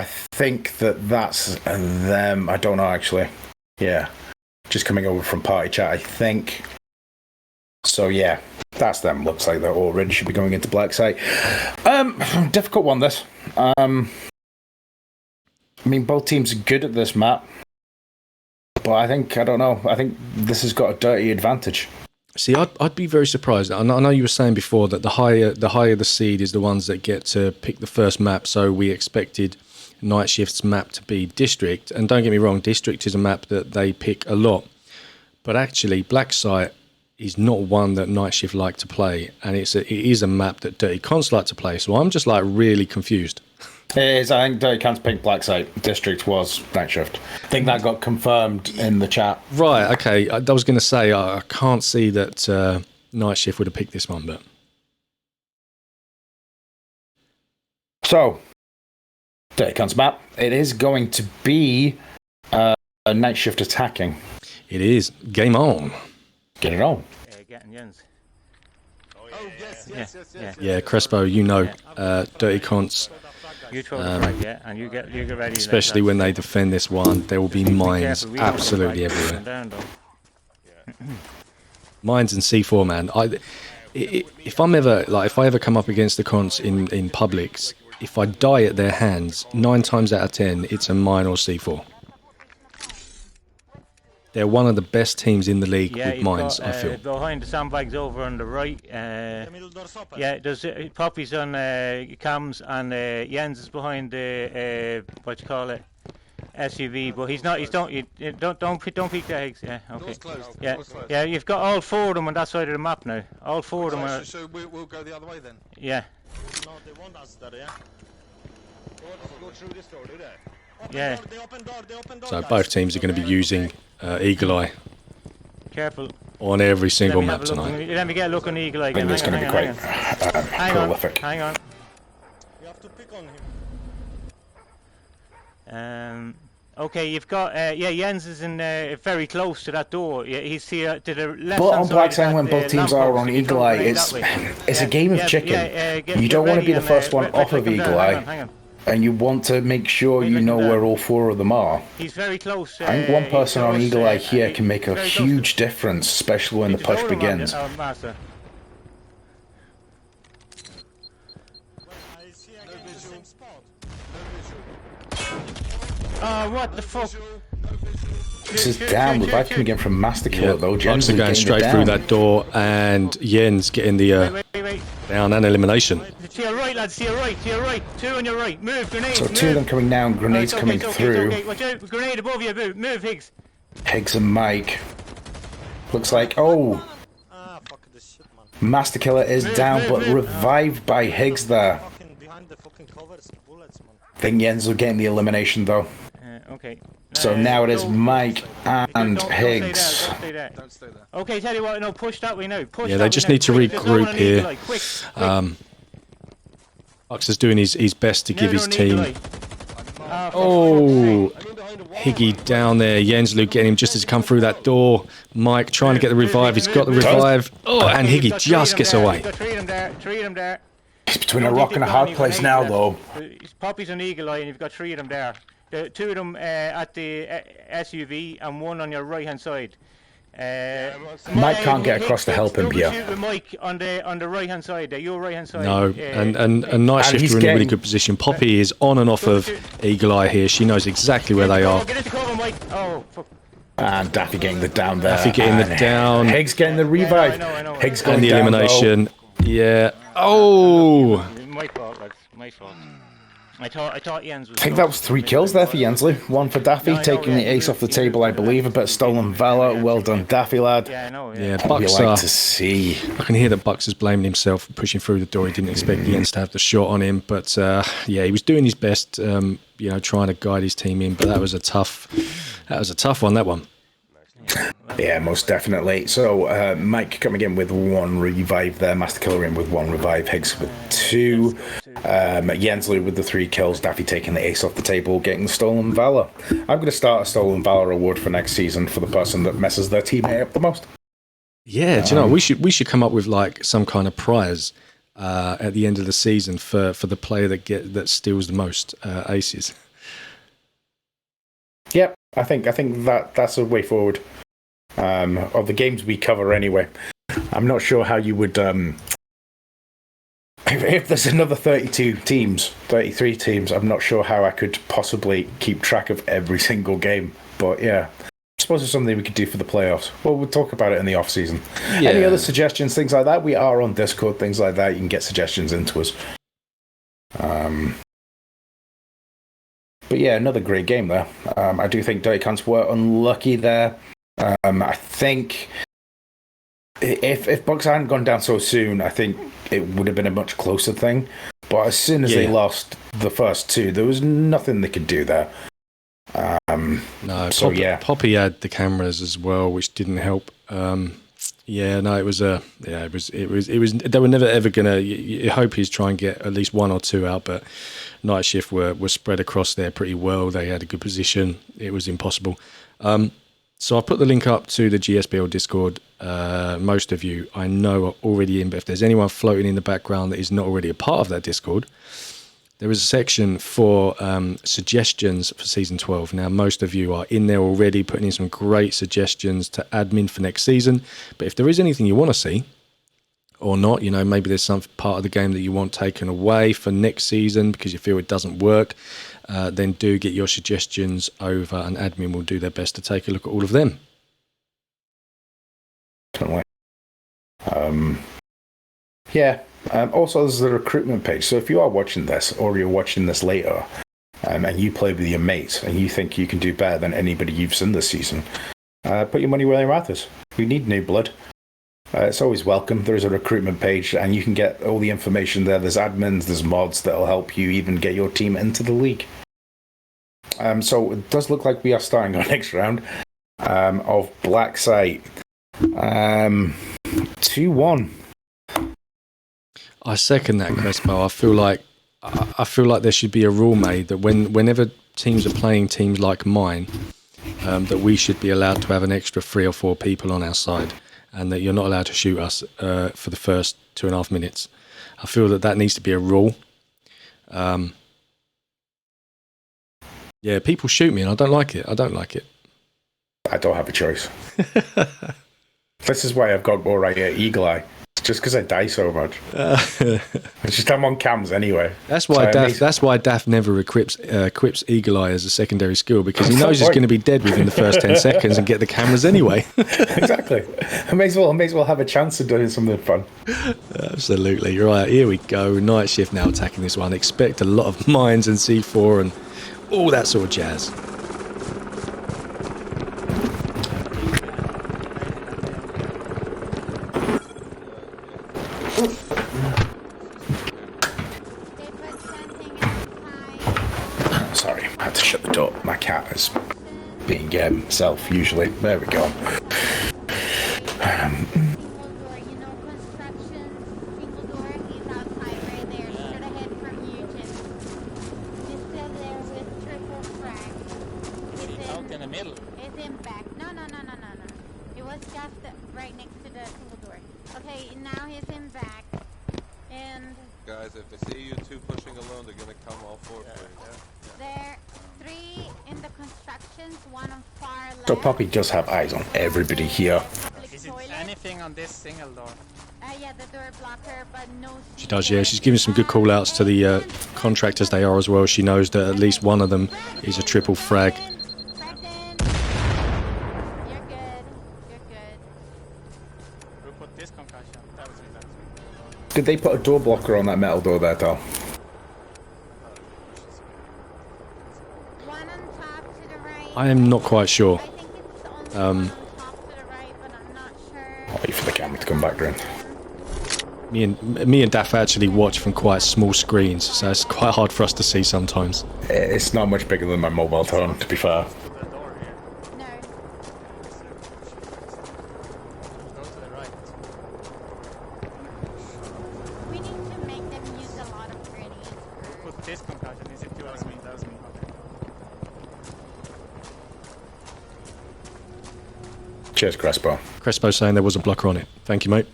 think that's them. I don't know, actually. Yeah. Just coming over from party chat, I think. So yeah, that's them. Looks like they already should be going into Black Site. Difficult one, this. I mean, both teams are good at this map. But I don't know. I think this has got a dirty advantage. See, I'd be very surprised. I know you were saying before that the higher the seed is the ones that get to pick the first map, so we expected Night Shift's map to be District. And don't get me wrong, District is a map that they pick a lot. But actually, Black Site is not one that Night Shift like to play, and it is a map that Durty Conts like to play. So I'm just like really confused. It is. I think Durty Conts picked Black Site. District was Night Shift. I think that got confirmed in the chat. Right. Okay. I was going to say I can't see that Night Shift would have picked this one, but so Durty Conts map. It is going to be a Night Shift attacking. It is. Game on. Get it on. Getting Jens. Yeah, Crespo, Durty Conts. You throw the flag, and you get ready. Especially when they defend this one, there will be mines absolutely everywhere. Mines and C4, man. If I ever come up against the Conts in Publix, if I die at their hands, 9 times out of 10, it's a mine or C4. They're one of the best teams in the league with mines, I feel. Behind the sandbags over on the right. There's Poppy's on cams, and Jens is behind the SUV, but he's not. Don't peek the eggs. Yeah, okay. Yeah. You've got all 4 of them on that side of the map now. All 4 of them are. So we'll go the other way then. Yeah. No, they want us there, yeah. Go through this door, do they? Yeah. They open door. So both teams are going to be using Eagle Eye Careful. on every single map tonight. Let me get a look on Eagle Eye. I think it's going to be quite prolific. Hang on. You have to pick on him. Okay, you've got Jens is in very close to that door. Yeah, he's here to the left. But on Black Site, when both teams are on Eagle Eye, it's a game of chicken. You don't want to be the first one off of Eagle Eye. And you want to make sure you know where all 4 of them are. He's very close. I think one person on Eagle Eye here can make a huge difference, especially when the push begins. Master. Oh, what the fuck? This is down. We're about coming in from Master Killer, though. Jens are going straight through that door, and Jens getting the down and elimination. To your right, lads, to your right. 2 on your right. Move, grenades. So 2 of them coming down, grenades coming through. Okay. Watch out, grenade above you. Move, Higgs. Higgs and Mike. Looks like, fuck this shit, man. Master Killer is down, but revived by Higgs there. Behind the fucking covers, bullets, man. I think Jens will get the elimination, though. Okay. So now it is Mike and Higgs. Don't stay there. Okay, tell you what, no, push that way now. Yeah, they just need to regroup here. Ox is doing his best to give his team. Oh, Higgy down there. Jenslu getting him just as he come through that door. Mike trying to get the revive. He's got the revive. Oh, and Higgy just gets away. Three of them there. It's between a rock and a hard place now, though. Poppy's an eagle eye, and you've got 3 of them there. Two of them at the SUV, and one on your right-hand side. Mike can't get across to help him here. Shoot with Mike on the right-hand side. Your right-hand side. No, and Night Shift are in a really good position. Poppy is on and off of Eagle Eye here. She knows exactly where they are. Get into cover, Mike. Oh, fuck. And Daffy getting the down there. Daffy getting the down. Higgs getting the revive. I know. Higgs going And the down elimination. Yeah. Oh. My fault, lads. My fault. I thought Jens was. I think that was 3 kills there for Jenslu. 1 for Daffy, taking the ace off the table, I believe. A bit of stolen valor. Well done, Daffy, lad. Yeah, I know. Yeah, You Bucks like to see. I can hear that Bucks is blaming himself for pushing through the door. He didn't expect Jens to have the shot on him, but yeah, he was doing his best, trying to guide his team in. But that was a tough one. That one. Yeah, most definitely. So Mike coming in with 1 revive there, Master Killer in with 1 revive, Higgs with 2, Jenslu with the 3 kills, Daffy taking the ace off the table, getting the stolen valor. I'm going to start a stolen valor award for next season for the person that messes their teammate up the most. Yeah, do you know, we should come up with like some kind of prize at the end of the season for the player that steals the most aces. Yep, I think that's a way forward. Of the games we cover anyway. I'm not sure how you would if there's another 33 teams, I'm not sure how I could possibly keep track of every single game. But yeah, I suppose it's something we could do for the playoffs. Well, we'll talk about it in the off season. Yeah. Any other suggestions, things like that? We are on Discord, things like that. You can get suggestions into us. But yeah, another great game there. I do think Dirty Conts were unlucky there. I think if Bucks hadn't gone down so soon, I think it would have been a much closer thing. But as soon as they lost the first 2, there was nothing they could do there. No, so Poppy had the cameras as well, which didn't help. It was they were never ever gonna. You hope he's try and get at least 1 or 2 out, but Night Shift were spread across there pretty well. They had a good position. It was impossible. So I put the link up to the GSBL Discord. Most of you I know are already in, but if there's anyone floating in the background that is not already a part of that Discord, there is a section for suggestions for Season 12. Now, most of you are in there already, putting in some great suggestions to admin for next season. But if there is anything you want to see, or not, maybe there's some part of the game that you want taken away for next season because you feel it doesn't work, then do get your suggestions over and admin will do their best to take a look at all of them. Definitely. Also, there's the recruitment page. So if you are watching this or you're watching this later and you play with your mates and you think you can do better than anybody you've seen this season, put your money where your mouth is. We need new blood. It's always welcome. There's a recruitment page and you can get all the information there. There's admins, there's mods that'll help you even get your team into the league. So it does look like we are starting our next round of Black Site. 2-1. I second that, Crespo. I feel like there should be a rule made that whenever teams are playing teams like mine, that we should be allowed to have an extra 3 or 4 people on our side, and that you're not allowed to shoot us for the first 2.5 minutes. I feel that needs to be a rule. People shoot me, and I don't like it. I don't have a choice. This is why I've got more right here, Eagle Eye. Just because I die so much. It's just I'm on cams anyway. That's why Daff never equips Eagle Eye as a secondary skill, because he knows he's going to be dead within the first 10 seconds and get the cameras anyway. Exactly. I may as well have a chance of doing something fun. Absolutely. Right, here we go. Night Shift now attacking this one. Expect a lot of mines and C4 and all that sort of jazz. Sorry, I had to shut the door. My cat is being himself usually. There we go. right next to the single door. Okay, now he's in back. And Guys, if they see you two pushing alone, they're gonna come all four for you. there 3 in the constructions, 1 on far left. So Poppy does have eyes on everybody here. Is it anything on this single door? Yeah, the door blocker, but no. She does, yeah. She's giving some good call outs to the contractors they are as well. She knows that at least one of them is a triple frag. Fragged in. You're good. You're good. Who put this concussion? That was me, that was me. Did they put a door blocker on that metal door there, Tal? 1 on top to the right. I am not quite sure. I think it's only 1 on top to the right, but I'm not sure. I'll wait for the camera to come back around. Me and Daff actually watch from quite small screens, so it's quite hard for us to see sometimes. It's not much bigger than my mobile phone, to be fair. To the door here. No. Go to the right. We need to make them use a lot of grenades. Who put this concussion? Is it you? That was me, that was me. Okay. Cheers, Crespo. Crespo saying there was a blocker on it. Thank you, mate.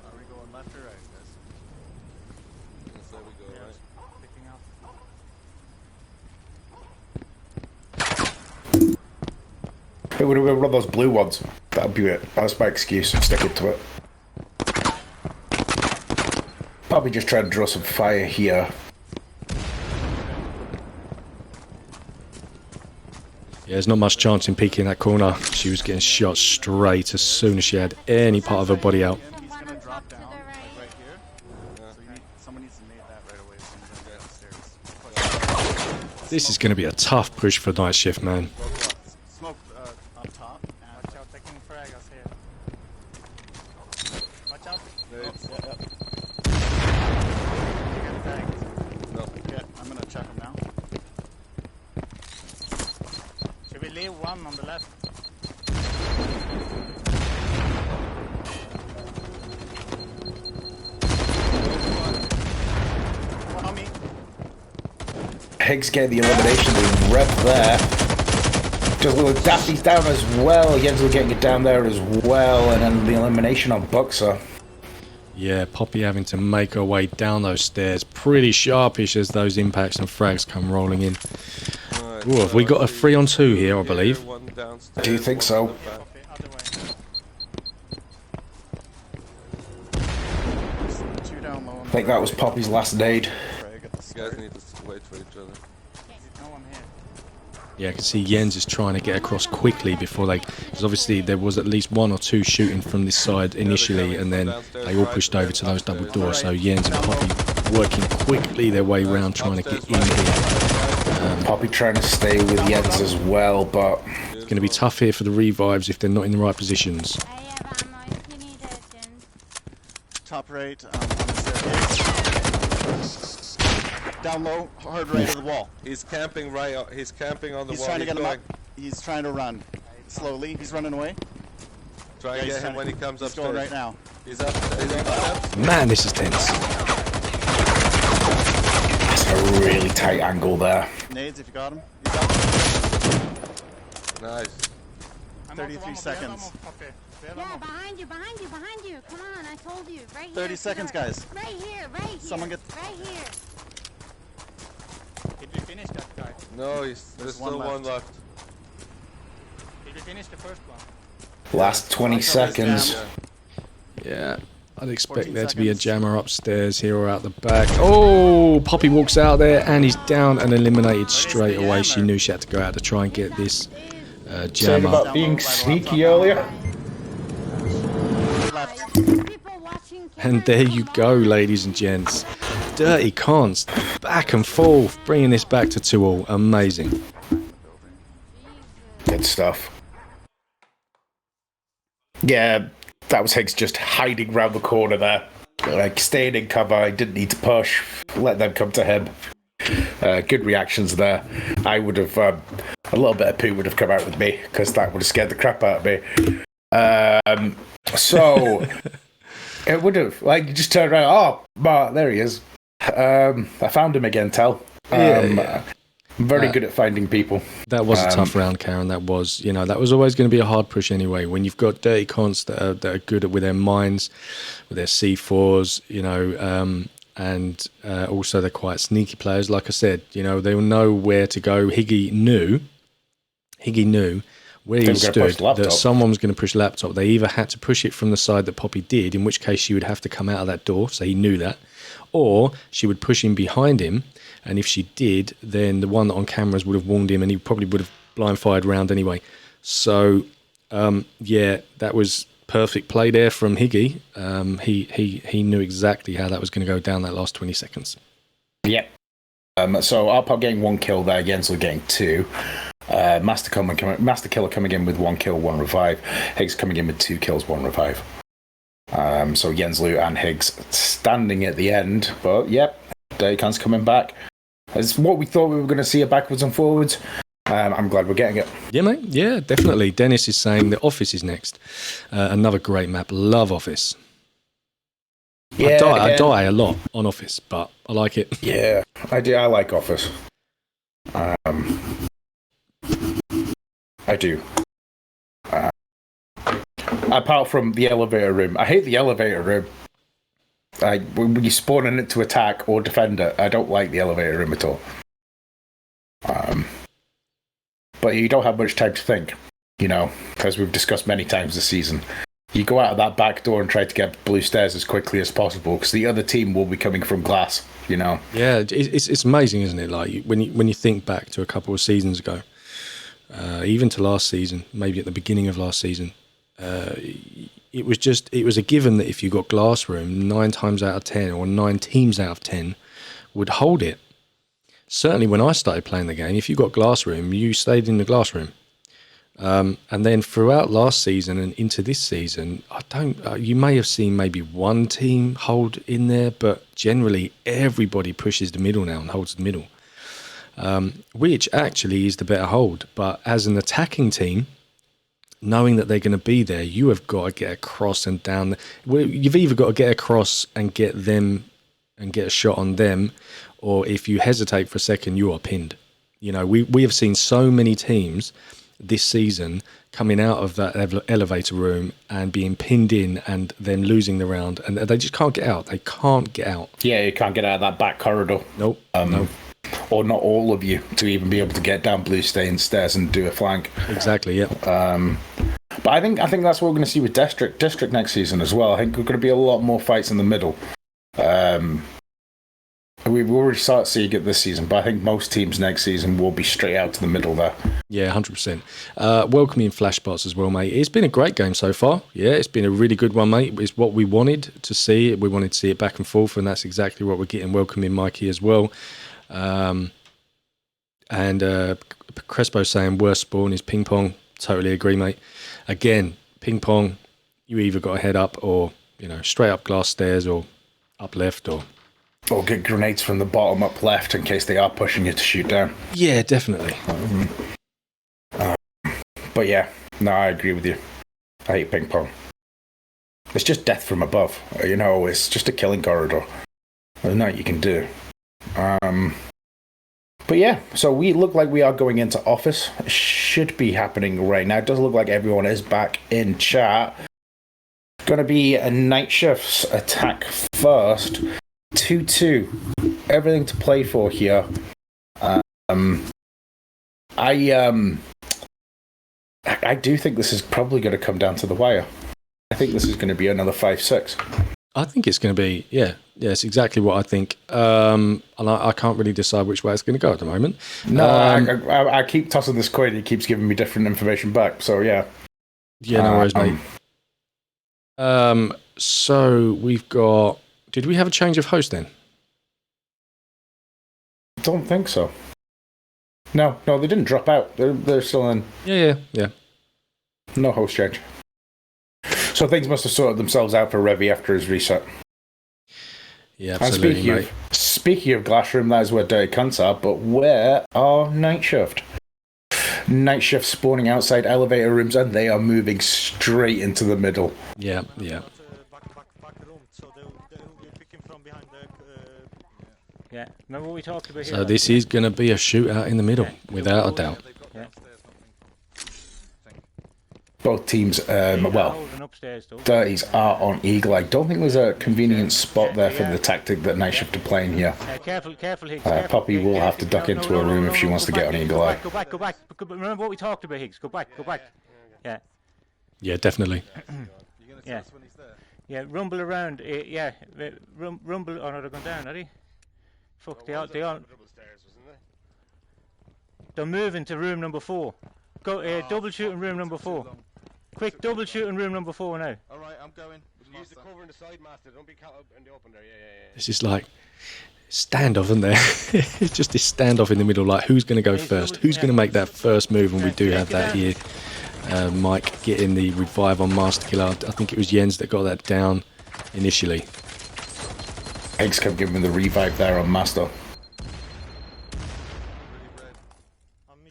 Are we going left or right, guys? That's where we go, Yeah, right? picking up. It would have been one of those blue ones. That'd be it. That's my excuse. Stick it to it. Probably just trying to draw some fire here. Yeah, there's not much chance in peeking that corner. She was getting shot straight as soon as she had any part of her body out. He's One gonna on drop top to down, the like right. right here. So you need, someone needs to nade that right away as soon as I get upstairs. This is going to be a tough push for night shift, man. Smoke up top. And watch out, taking frag us here. Watch out. Nades. You get tagged. No. Yeah, I'm gonna check him now. Should we leave 1 on the left? One on me. Higgs getting the elimination. The rep there. Just little Daffy's down as well. Jensel getting it down there as well. And then the elimination on Buxer. Yeah, Poppy having to make her way down those stairs. Pretty sharpish as those impacts and frags come rolling in. Alright, Ooh, have we got a 3-on-2 here, I believe? One downstairs, I do think one so. in the back. Okay, other way. 2 down low. I think that was Poppy's last nade. Frag at the You start. guys need to wait for each other. No one here. Yeah, I can see Jens is trying to get across quickly before they... Because obviously there was at least 1 or 2 shooting from this side initially, and then they all pushed over to those double doors. So Jens and Poppy working quickly their way around trying to get in here. Poppy trying to stay with Jens as well, but It's going to be tough here for the revives if they're not in the right positions. I have ammo if you need it, Jen. Top right on the staircase. Down low, hard right of the wall. He's camping right. He's camping on the He's wall. trying to He's get him going. up. He's trying to run. Slowly, he's running away. Try Yeah, and he's get him trying when to- he comes He's upstairs. going right now. He's up. He's on the steps. Man, this is tense. that's a really tight angle there. Nades, if you got him. He's up. Nice. I'm 33 also one seconds. of the okay. We have Yeah, ammo. behind you, behind you, behind you. Come on, I told you. Right here. 30 to the seconds, right. guys. Right here, right here. Someone get- Right here. Did we finish that guy? No, there's still one left. Did we finish the first one? Last 20 seconds. Yeah, I'd expect 14 there to be a seconds. jammer upstairs here or out the back. Oh, Poppy walks out there and he's down and eliminated straight away. She knew she had to go out to try and get this Saying jammer. about being sneaky earlier. Left. People watching And there you go, ladies and gents. Durty Conts, back and forth, bringing this back to 2-all. Amazing. Good stuff. Yeah, that was Higgs just hiding round the corner there. Like, staying in cover, I didn't need to push. Let them come to him. Good reactions there. I would have, a little bit of poo would have come out with me, because that would have scared the crap out of me. So, it would have, like, you just turned around, oh, there he is. I found him again, Tel. Yeah. Very good at finding people. That was a tough round, Karen. That was, that was always going to be a hard push anyway. When you've got Dirty Conts that are good with their mines, with their C4s, and also they're quite sneaky players. Like I said, they'll know where to go. Higgy knew where he stood that someone was going to push laptop. They either had to push it from the side that Poppy did, in which case she would have to come out of that door, so he knew that, or she would push him behind him, and if she did, then the one that on cameras would have warned him, and he probably would have blind fired round anyway. So that was perfect play there from Higgy. He knew exactly how that was going to go down that last 20 seconds. Yep. So Arpop getting 1 kill there, Jensler getting 2. Master Killer coming in with 1 kill, 1 revive. Higgs coming in with 2 kills, 1 revive. So Jenslu and Higgs standing at the end. But yep, Dirty Conts coming back. It's what we thought we were going to see, a backwards and forwards. I'm glad we're getting it. Yeah, mate. Yeah, definitely. Dennis is saying the Office is next. Another great map. Love Office. Yeah, I die a lot on Office, but I like it. Yeah, I do. I like Office. I do. Apart from the elevator room. I hate the elevator room. When you spawn in it to attack or defend it, I don't like the elevator room at all. But you don't have much time to think, as we've discussed many times this season. You go out of that back door and try to get blue stairs as quickly as possible, because the other team will be coming from glass, Yeah, it's amazing, isn't it? Like when you think back to a couple of seasons ago, even to last season, maybe at the beginning of last season, it was a given that if you got glass room, 9 times out of 10 or 9 teams out of 10 would hold it. Certainly when I started playing the game, if you got glass room, you stayed in the glass room. And then throughout last season and into this season, you may have seen maybe one team hold in there, but generally everybody pushes the middle now and holds the middle, which actually is the better hold. But as an attacking team, knowing that they're going to be there, you have got to get across and down. You've either got to get across and get them and get a shot on them, or if you hesitate for a second, you are pinned. We have seen so many teams this season coming out of that elevator room and being pinned in and then losing the round, and they just can't get out. They can't get out. Yeah, you can't get out of that back corridor. Nope. No. Or not all of you to even be able to get down blue stairs and do a flank. Exactly, yeah. But I think that's what we're going to see with District next season as well. I think we're going to be a lot more fights in the middle. We've already started seeing it this season, but I think most teams next season will be straight out to the middle there. Yeah, 100%. Welcoming flashbots as well, mate. It's been a great game so far. Yeah, it's been a really good one, mate. It's what we wanted to see. We wanted to see it back and forth, and that's exactly what we're getting. Welcoming Mikey as well. And Crespo saying worst spawn is ping pong. Totally agree, mate. Again, ping pong, you either got to head up or, straight up glass stairs or up left or get grenades from the bottom up left in case they are pushing you to shoot down. Yeah, definitely. But yeah, no, I agree with you. I hate ping pong. It's just death from above. It's just a killing corridor. There's nothing you can do. But yeah, so we look like we are going into Office. It should be happening right now. It does look like everyone is back in chat. Going to be a night shift's attack first. 2-2. Everything to play for here. I do think this is probably going to come down to the wire. I think this is going to be another 5-6. I think it's going to be, yeah, it's exactly what I think. And I can't really decide which way it's going to go at the moment. No, I keep tossing this coin. It keeps giving me different information back. So, yeah. Yeah, no worries, mate. So we've got... Did we have a change of host then? Don't think so. No, they didn't drop out. They're still in. Yeah. No host change. So things must have sorted themselves out for Revy after his reset. Yeah, absolutely, and speaking of Glassroom, that is where Dirty Conts are, but where are Night Shift? Night Shift spawning outside elevator rooms, and they are moving straight into the middle. Yeah. Back room, so they'll be picking from behind the... Yeah. Remember what we talked about here? So this is going to be a shootout in the middle, without a doubt. Yeah. Both teams, well, Holding upstairs, though. Dirties are on Eagle. I don't think there's a convenient spot there for the tactic that Night Shift are playing here. Careful, Higgs. Careful. Poppy will have to duck into a room if she wants to get on Eagle Eye. Go back. Remember what we talked about, Higgs. Go back. Yeah. Yeah, definitely. Yeah. Yeah, rumble around. Yeah, rumble. Oh no, they're going down, are they? Fuck, they all. They're moving to room number 4. Go, double shoot in room number 4. Quick, double shoot in room number 4 now. Alright, I'm going. Use the cover in the side, Master. Don't be caught up in the open there. Yeah. This is like standoff, isn't there? It's just this standoff in the middle. Like, who's going to go first? Who's going to make that first move? And we do have that here. Mike getting the revive on Master Killer. I think it was Jens that got that down initially. Eggs kept giving the revive there on Master. Me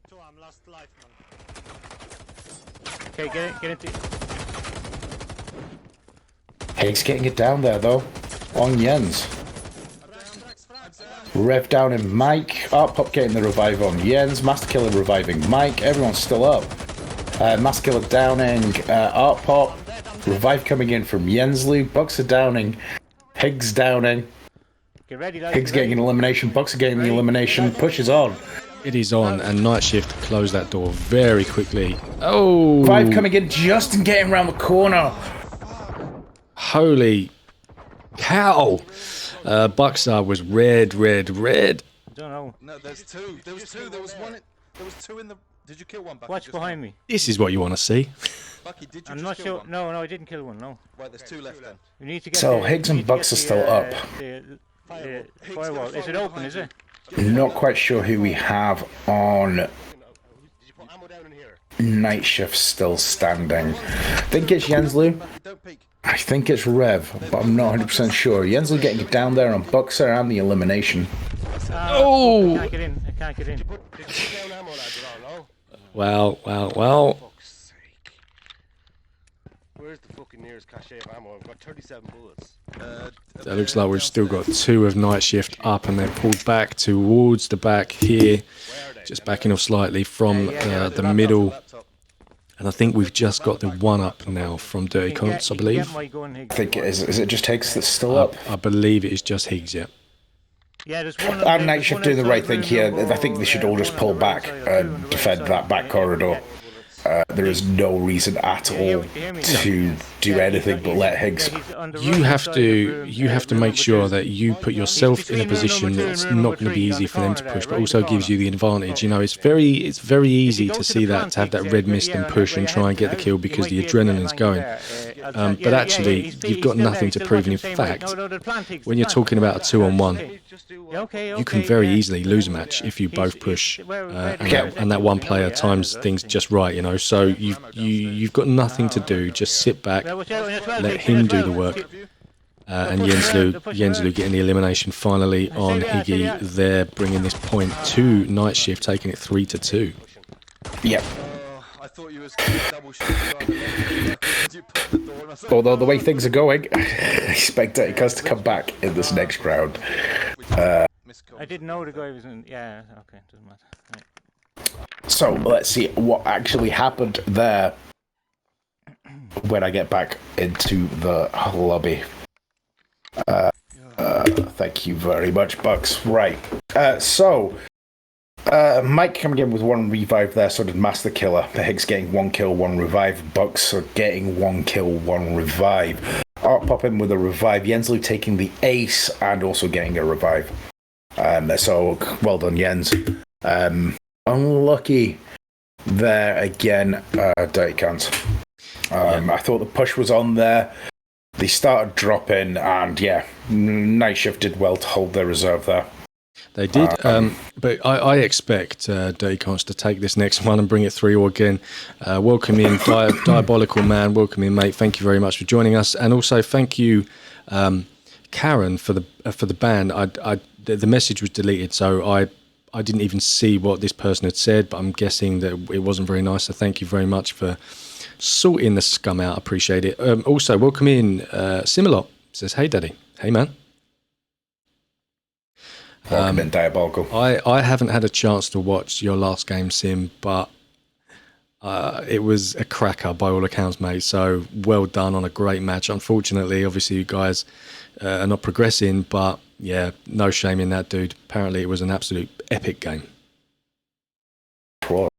too. I'm last life, man. Okay, get into. Higgs getting it down there though, on Jens. Rev down in Mike. Pop getting the revive on Jens. Master Killer reviving Mike. Everyone's still up. Master Killer downing Art Pop. Revive coming in from Jenslu. Bucks are downing. Higgs downing. Get ready, lads. Higgs getting an elimination. Bucks are getting the elimination. Pushes on. It is on, and Night Shift closed that door very quickly. Oh! Revive coming in just and getting around the corner. Holy cow! Buckstar was red. Don't know. No, there's two. There was two. There was one. There was two in the. Did you kill one, Bucky? Watch behind me. This is what you want to see. Bucky, did you I'm just not kill sure. one? No, I didn't kill one. No. Right, there's two left then. We need to get. So Higgs and Bucks are still up. Firewall. Is it open? Is it? Not quite sure who we have on Night Shift still standing. I think it's Jenslu. Don't peek. I think it's Rev, but I'm not 100% sure. Jenslu getting it down there on Buxer and the elimination. Oh! I can't get in. Well. Where's the fucking nearest cache of ammo? I've got 37 bullets. That looks like we've still got 2 of Night Shift up, and they're pulled back towards the back here, just backing off slightly from the middle. And I think we've just got the 1 up now from Durty Conts, I believe. I think it is. Is it just Higgs that's still up? I believe it is just Higgs, yeah. Yeah, there's one. And Night Shift doing the right thing here. I think they should all just pull back and defend that back corridor. There is no reason at all to do anything but let Higgs. You have to make sure that you put yourself in a position that's not going to be easy for them to push, but also gives you the advantage. You know, it's very easy to see that, to have that red mist and push and try and get the kill because the adrenaline's going. But actually, you've got nothing to prove. And in fact, when you're talking about a 2-on-1, you can very easily lose a match if you both push and that one player times things just right. You know, so you've got nothing to do. Just sit back, let him do the work. And Jenslu getting the elimination finally on Higgy there, bringing this point to Night Shift, taking it 3-2. Yep. I thought you was double shooting. Although the way things are going, I expect Dirty Conts to come back in this next round. I didn't know the guy was in. Yeah, okay, doesn't matter. Right. So let's see what actually happened there when I get back into the lobby. Thank you very much, Bucks. Right. Mike coming in with 1 revive there, so did Master Killer. Higgs getting 1 kill, 1 revive. Bucks are getting 1 kill, 1 revive. Art Pop in with a revive. Jenslu taking the ace and also getting a revive. So well done, Jens. Unlucky there again, Dirty Conts. I thought the push was on there. They started dropping, and yeah, Night Shift did well to hold their reserve there. They did, but I expect Durty Conts to take this next one and bring it 3-3 again. Welcome in, Diabolical Man. Welcome in, mate. Thank you very much for joining us, and also thank you, Karen, for the ban. The message was deleted, so I didn't even see what this person had said, but I'm guessing that it wasn't very nice. So thank you very much for sorting the scum out. I appreciate it. Also, welcome in, Similot. Says, hey, Daddy. Hey, man. been diabolical. I haven't had a chance to watch your last game, Sim, but it was a cracker by all accounts, mate. So well done on a great match. Unfortunately, obviously, you guys are not progressing, but yeah, no shame in that, dude. Apparently, it was an absolute epic game. Cool.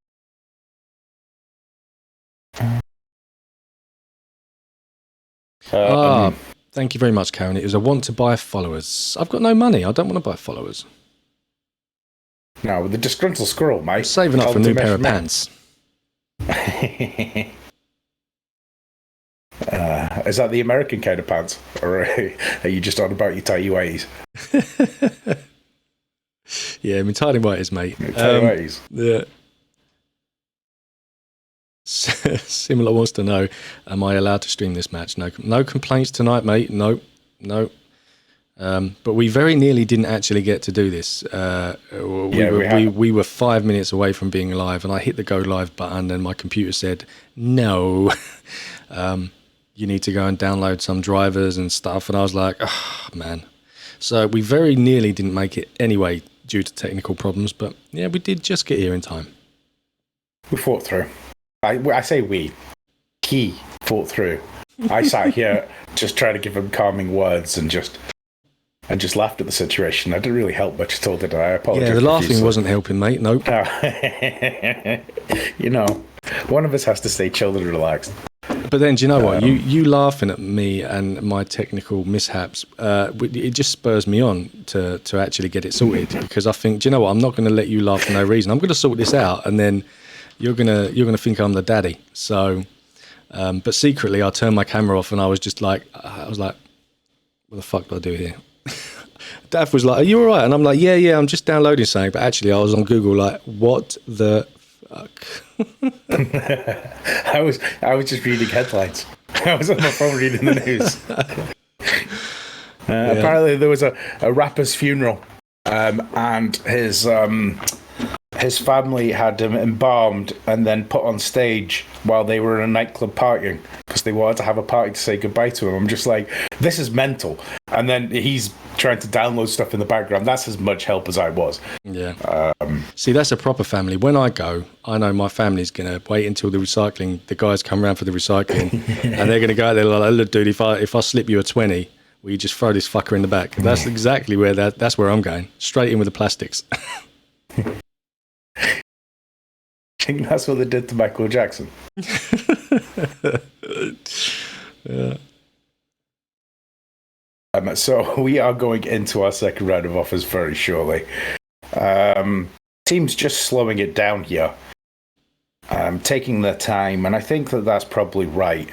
Thank you very much, Karen. It was a want to buy followers. I've got no money. I don't want to buy followers. No, with the disgruntled squirrel, mate. I'm saving up for a new pair of pants. Is that the American kind of pants? Or are you just on about your tighty whities? Yeah, I mean, tighty whities, mate. Tighty whities. Yeah. Similar wants to know, am I allowed to stream this match? No complaints tonight, mate. No. But we very nearly didn't actually get to do this. We were 5 minutes away from being live, and I hit the go live button, and my computer said, no, you need to go and download some drivers and stuff. And I was like, oh, man. So we very nearly didn't make it anyway due to technical problems. But yeah, we did just get here in time. We fought through. I say we. He fought through. I sat here just trying to give him calming words and just laughed at the situation. I didn't really help much at all, did I? I apologize. Yeah, the laughing wasn't helping, mate. Nope. No. You know, one of us has to stay chilled and relaxed. But then, do you know what? You laughing at me and my technical mishaps, it just spurs me on to actually get it sorted, because I think, do you know what? I'm not going to let you laugh for no reason. I'm going to sort this out, and then you're gonna think I'm the daddy. So, but secretly, I turned my camera off, and I was like, what the fuck do I do here? Dav was like, are you all right? And I'm like, yeah, I'm just downloading something. But actually, I was on Google like, what the fuck? I was just reading headlines. I was on my phone reading the news. Apparently, there was a rapper's funeral, and his family had him embalmed and then put on stage while they were in a nightclub partying because they wanted to have a party to say goodbye to him. I'm just like, this is mental. And then he's trying to download stuff in the background. That's as much help as I was. Yeah. See, that's a proper family. When I go, I know my family's going to wait until the guys come around for the recycling, and they're going to go out there like, look, dude, if I slip you a 20, will you just throw this fucker in the back? That's exactly where that's where I'm going. Straight in with the plastics. I think that's what they did to Michael Jackson. Yeah. So we are going into our second round of offers very shortly. Teams just slowing it down here, taking their time, and I think that's probably right.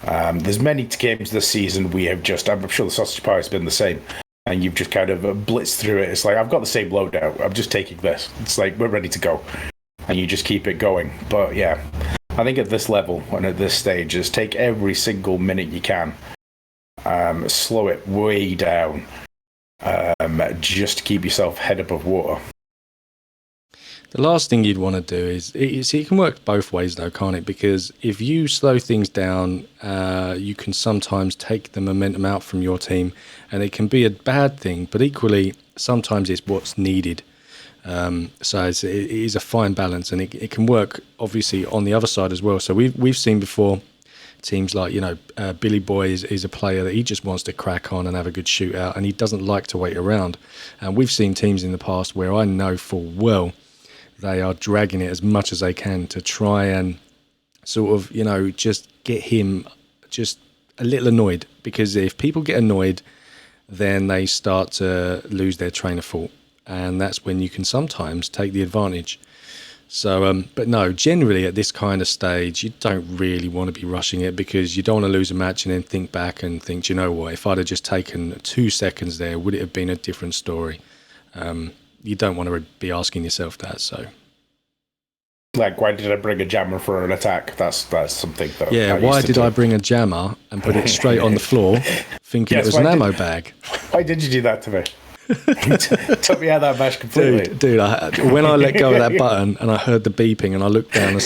There's many games this season we have I'm sure the sausage pie has been the same, and you've just kind of blitzed through it. It's like, I've got the same loadout, I'm just taking this. It's like, we're ready to go. And you just keep it going. But yeah, I think at this level and at this stage, is take every single minute you can. Slow it way down. Just to keep yourself head above water. The last thing you'd want to do is it can work both ways though, can't it? Because if you slow things down, you can sometimes take the momentum out from your team, and it can be a bad thing, but equally sometimes it's what's needed. So it is a fine balance, and it can work obviously on the other side as well. So we've seen before teams like, Billy Boy is a player that he just wants to crack on and have a good shootout, and he doesn't like to wait around. And we've seen teams in the past where I know full well they are dragging it as much as they can to try and sort of, just get him just a little annoyed, because if people get annoyed, then they start to lose their train of thought. And that's when you can sometimes take the advantage. So, but no, generally at this kind of stage, you don't really want to be rushing it, because you don't want to lose a match and then think back and think, you know what, if I'd have just taken 2 seconds there, would it have been a different story? You don't want to be asking yourself that. So, like, why did I bring a jammer for an attack? That's something that. Yeah, why did I bring a jammer and put it straight on the floor, thinking it was an ammo bag? Why did you do that to me? Took me out of that match completely. Dude, when I let go of that button and I heard the beeping and I looked down and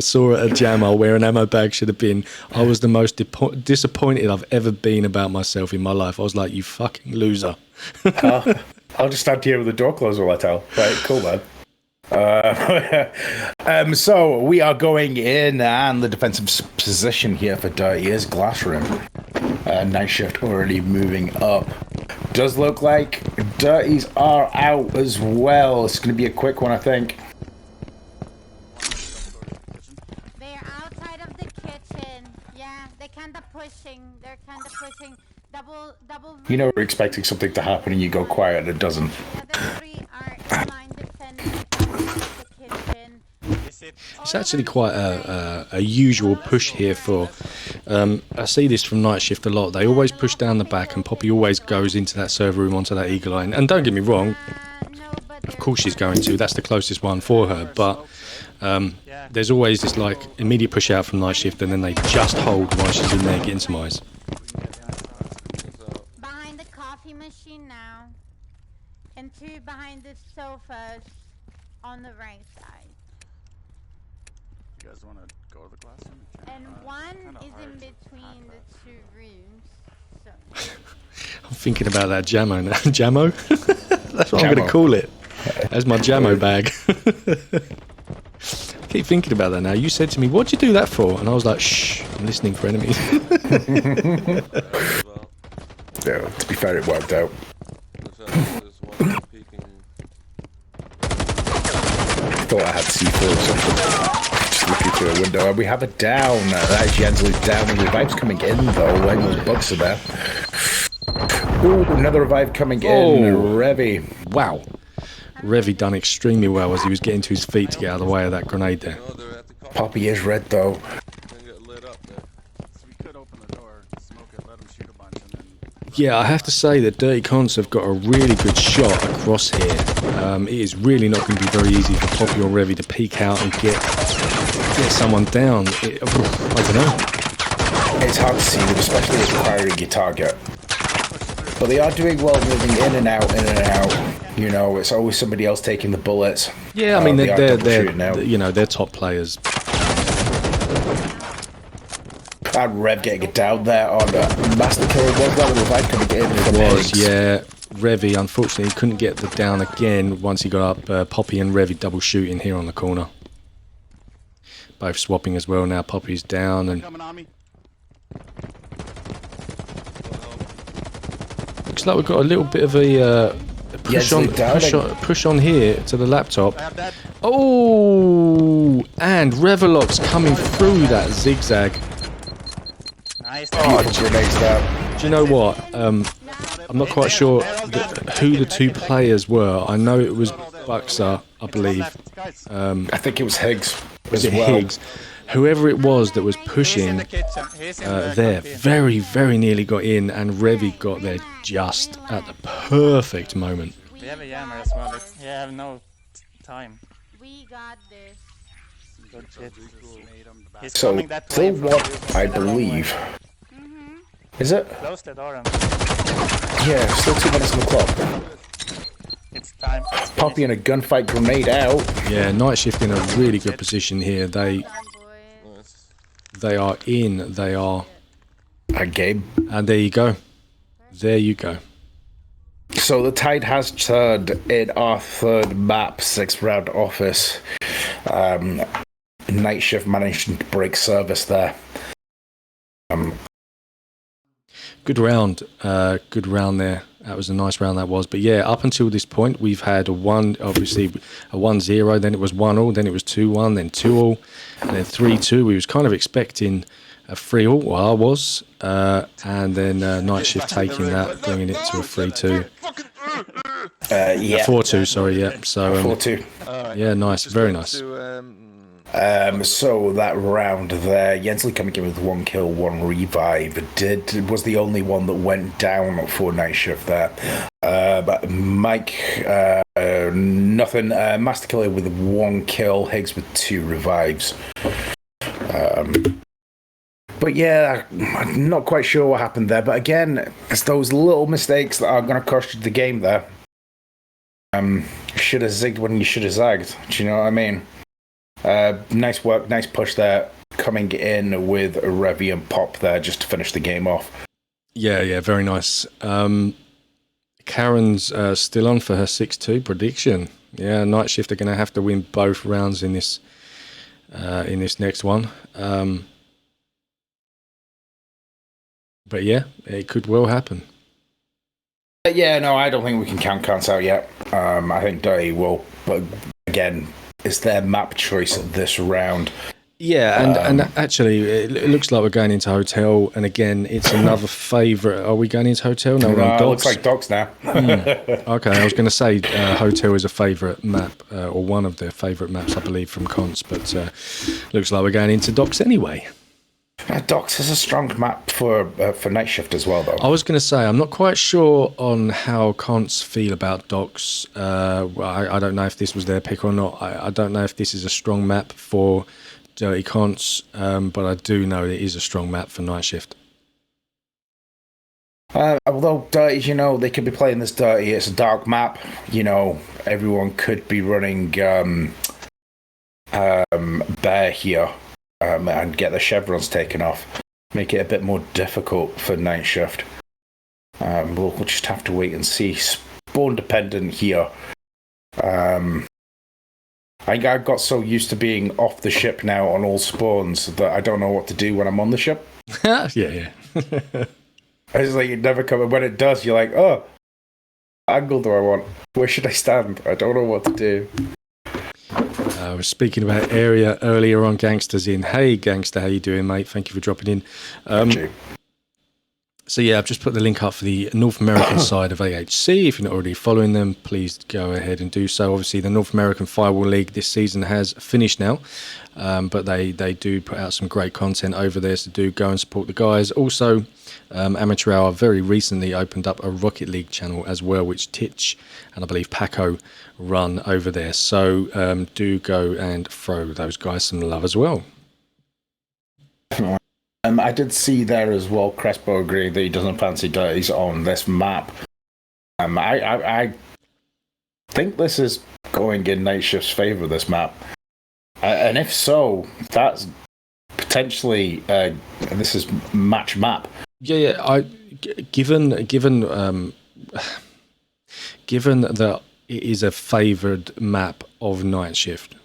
saw a jammer where an ammo bag should have been, I was the most disappointed I've ever been about myself in my life. I was like, you fucking loser. I'll just stand here with the door closed while I tell. Right, cool, man. So we are going in, and the defensive position here for Dirty is glass room. Night shift already moving up. Does look like Dirties are out as well. It's going to be a quick one, I think. They're outside of the kitchen. Yeah, they're kind of pushing. They're kind of pushing. Double. You know, we're expecting something to happen and you go quiet and it doesn't. The other three are in-line defending the kitchen. It's actually quite a usual push here for. I see this from Night Shift a lot. They always push down the back, and Poppy always goes into that server room onto that Eagle Eye. And don't get me wrong, of course she's going to. That's the closest one for her. But there's always this like immediate push out from Night Shift, and then they just hold while she's in there getting some eyes. Behind the coffee machine now, and two behind the sofas on the right side. You guys want to go to the classroom? And one is in between the two rooms. So. I'm thinking about that Jammo now. Jammo? That's what I'm going to call it. That's my Jammo bag. I keep thinking about that now. You said to me, what'd you do that for? And I was like, shh, I'm listening for enemies. Yeah, to be fair, it worked out. I thought I had C4 or something. Just looking through a window. We have a down. That is Jensley's down. The revive's coming in, though. When those bugs are there. Ooh, another revive coming in. Revy. Wow. Revy done extremely well as he was getting to his feet to get out of the way of that grenade there. Poppy is red, though. Yeah, I have to say that Durty Conts have got a really good shot across here. It is really not going to be very easy for Poppy or Revy to peek out and get someone down. I don't know. It's hard to see them, especially as requiring your target. But they are doing well moving in and out, in and out. You know, it's always somebody else taking the bullets. Yeah, I mean, they're top players. And Rev getting it down there on Master Killer. Was that a revive coming in? Yeah. Revy, unfortunately, couldn't get the down again once he got up. Poppy and Revy double shooting here on the corner. Both swapping as well now. Poppy's down and looks like we've got a little bit of a push on here to the laptop. Oh, and Revelop's coming through that zigzag. Nice. Oh, do you know what? I'm not quite sure who the two players were. I know it was Buxer, I believe. I think it was Higgs. Higgs. Whoever it was that was pushing there very, very nearly got in, and Revy got there just at the perfect moment. We have a yammer as well. We have no time. We got this. Good shit. So, still what I believe. Is it? Close the door. Yeah, still 2 minutes on the clock. It's time. Poppy and a gunfight grenade out. Yeah, Night Shift in a really good position here. They are in. They are a game. And there you go. There you go. So the tide has turned in our third map, 6th round office. Night Shift managed to break service there. Good round there. That was a nice round that was. But yeah, up until this point, we've had a 1-0, then it was 1-1, then it was 2-1, then 2-2, and then 3-2. We was kind of expecting a 3-3, well, I was, and then Night Shift taking that, bringing it to a 3-2. Yeah. 4-2, sorry, yeah. So 4-2. Yeah, nice, very nice. So that round there, Jensley coming in with 1 kill, 1 revive, was the only one that went down for Night Shift there. But Mike, nothing. Master Killer with 1 kill, Higgs with 2 revives. But yeah, I'm not quite sure what happened there. But again, it's those little mistakes that are going to cost you the game there. Should have zigged when you should have zagged. Do you know what I mean? Nice work, nice push there. Coming in with Revy and Pop there just to finish the game off. Yeah, very nice. Karen's still on for her 6-2 prediction. Yeah, Night Shift are going to have to win both rounds in this next one. But yeah, it could well happen. Yeah, no, I don't think we can count Cons out yet. I think Dirty will, but again, it's their map choice this round. Yeah, and actually, it looks like we're going into Hotel, and again, it's another favourite. Are we going into Hotel? No, we're on Docks. It looks like Docks now. Okay, I was going to say Hotel is a favourite map, or one of their favourite maps, I believe, from Conts, but looks like we're going into Docks anyway. Docks is a strong map for Night Shift as well, though. I was going to say, I'm not quite sure on how Conts feel about Docks. I don't know if this was their pick or not. I don't know if this is a strong map for Durty Conts, but I do know it is a strong map for Night Shift. Although Dirty, they could be playing this Dirty. It's a dark map. Everyone could be running Bear here and get the chevrons taken off. Make it a bit more difficult for Night Shift. We'll just have to wait and see. Spawn dependent here. I think I've got so used to being off the ship now on all spawns that I don't know what to do when I'm on the ship. Yeah. It's like it never comes. When it does, you're like, oh, what angle do I want? Where should I stand? I don't know what to do. I was speaking about area earlier on. Gangster's in. Hey, Gangster, how you doing, mate? Thank you for dropping in. So yeah, I've just put the link up for the North American side of AHC. If you're not already following them, please go ahead and do so. Obviously, the North American Firewall League this season has finished now, but they do put out some great content over there, so do go and support the guys. Also, Amateur Hour very recently opened up a Rocket League channel as well, which Titch and I believe Paco run over there. So do go and throw those guys some love as well. I did see there as well, Crespo agreed that he doesn't fancy Dirties on this map. I think this is going in Night Shift's favour, this map. And if so, that's potentially, this is match map. Yeah. Given that it is a favoured map of Night Shift,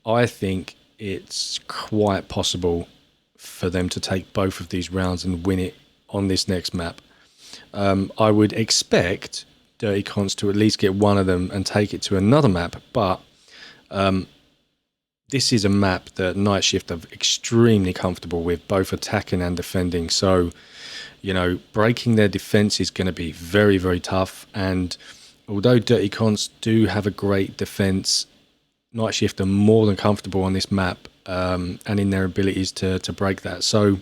I think it's quite possible for them to take both of these rounds and win it on this next map. I would expect Durty Conts to at least get one of them and take it to another map, but this is a map that Night Shift are extremely comfortable with, both attacking and defending. So, breaking their defense is going to be very, very tough. And although Durty Conts do have a great defense, Night Shift are more than comfortable on this map and in their abilities to break that. So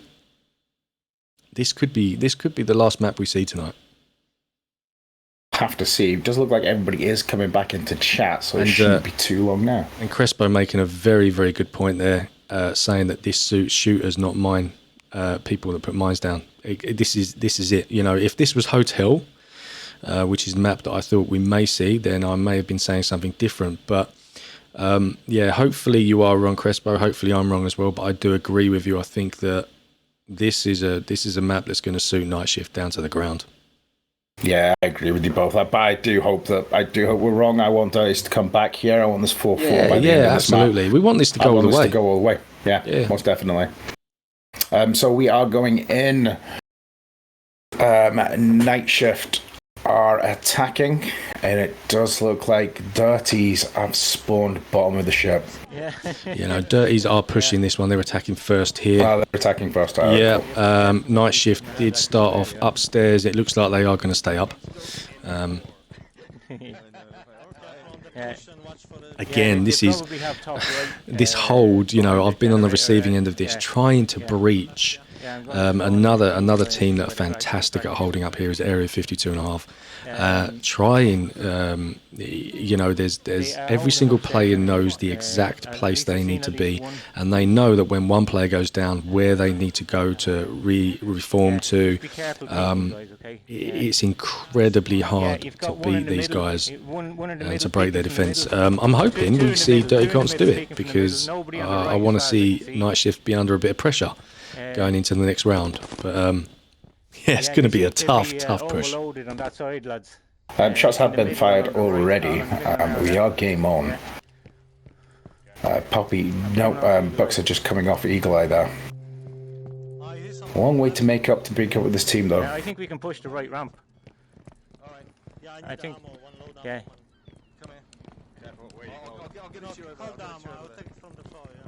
this could be the last map we see tonight. Have to see. It does look like everybody is coming back into chat, so it shouldn't be too long now. And Crespo making a very, very good point there, saying that this suits shooters, not mine. People that put mines down. This is it. If this was Hotel, which is a map that I thought we may see, then I may have been saying something different. But hopefully you are wrong, Crespo. Hopefully I'm wrong as well. But I do agree with you. I think that this is a map that's going to suit Night Shift down to the ground. Yeah, I agree with you both. But I do hope we're wrong. I want Dirties to come back here. I want this 4-4 by the end of this absolutely. map. We want this to go all the way. To go all the way. Yeah, most definitely. So we are going in. Night Shift are attacking, and it does look like Dirties have spawned bottom of the ship. Yeah. Dirties are pushing this one. They're attacking first here. They're attacking first. Night Shift did start off upstairs. It looks like they are going to stay up. Again, this is this hold. I've been on the receiving end of this, trying to breach. Another team that are fantastic at holding up here is Area 52.5. There's every single player knows the exact place they need to be, and they know that when one player goes down, where they need to go to reform to. It's incredibly hard to beat these guys and to break their defense. I'm hoping we see Durty Conts do it, because I want to see Night Shift be under a bit of pressure going into the next round. But Yeah, it's going to be a tough push. Overloaded on that side, lads. Shots have been fired already. We are game on. Poppy, no, Bucks are just coming off Eagle Eye there. A long way to make up with this team, though. Yeah, I think we can push the right ramp. Alright. Yeah, I need I think. ammo, one load Yeah. ammo. Come here. Careful, where you go. I'll get it to you over. Hold the ammo, I'll take it from the floor, yeah.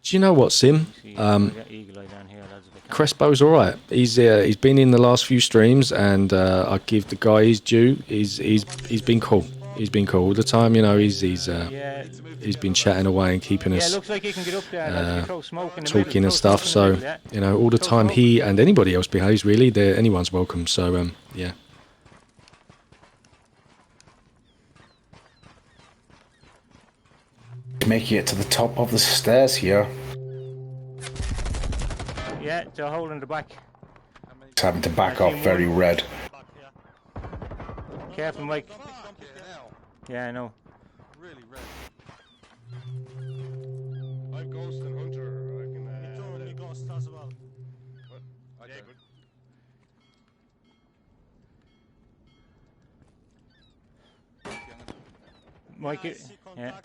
Do you know what, Sim? Crespo's all right. He's been in the last few streams, and I give the guy his due. He's been cool. He's been cool all the time. You know, he's been chatting away and keeping us looks like he can get up there. talking and stuff. So you know, all the time he and anybody else behaves. Really, anyone's welcome. So yeah. Making it to the top of the stairs here. Yeah, they're holding the back. It's having to back off very red. Careful, Mike. Yeah, I know. Really red. I've Ghost and Hunter. I can. Me Ghost as well. What? I don't. Mike, yeah.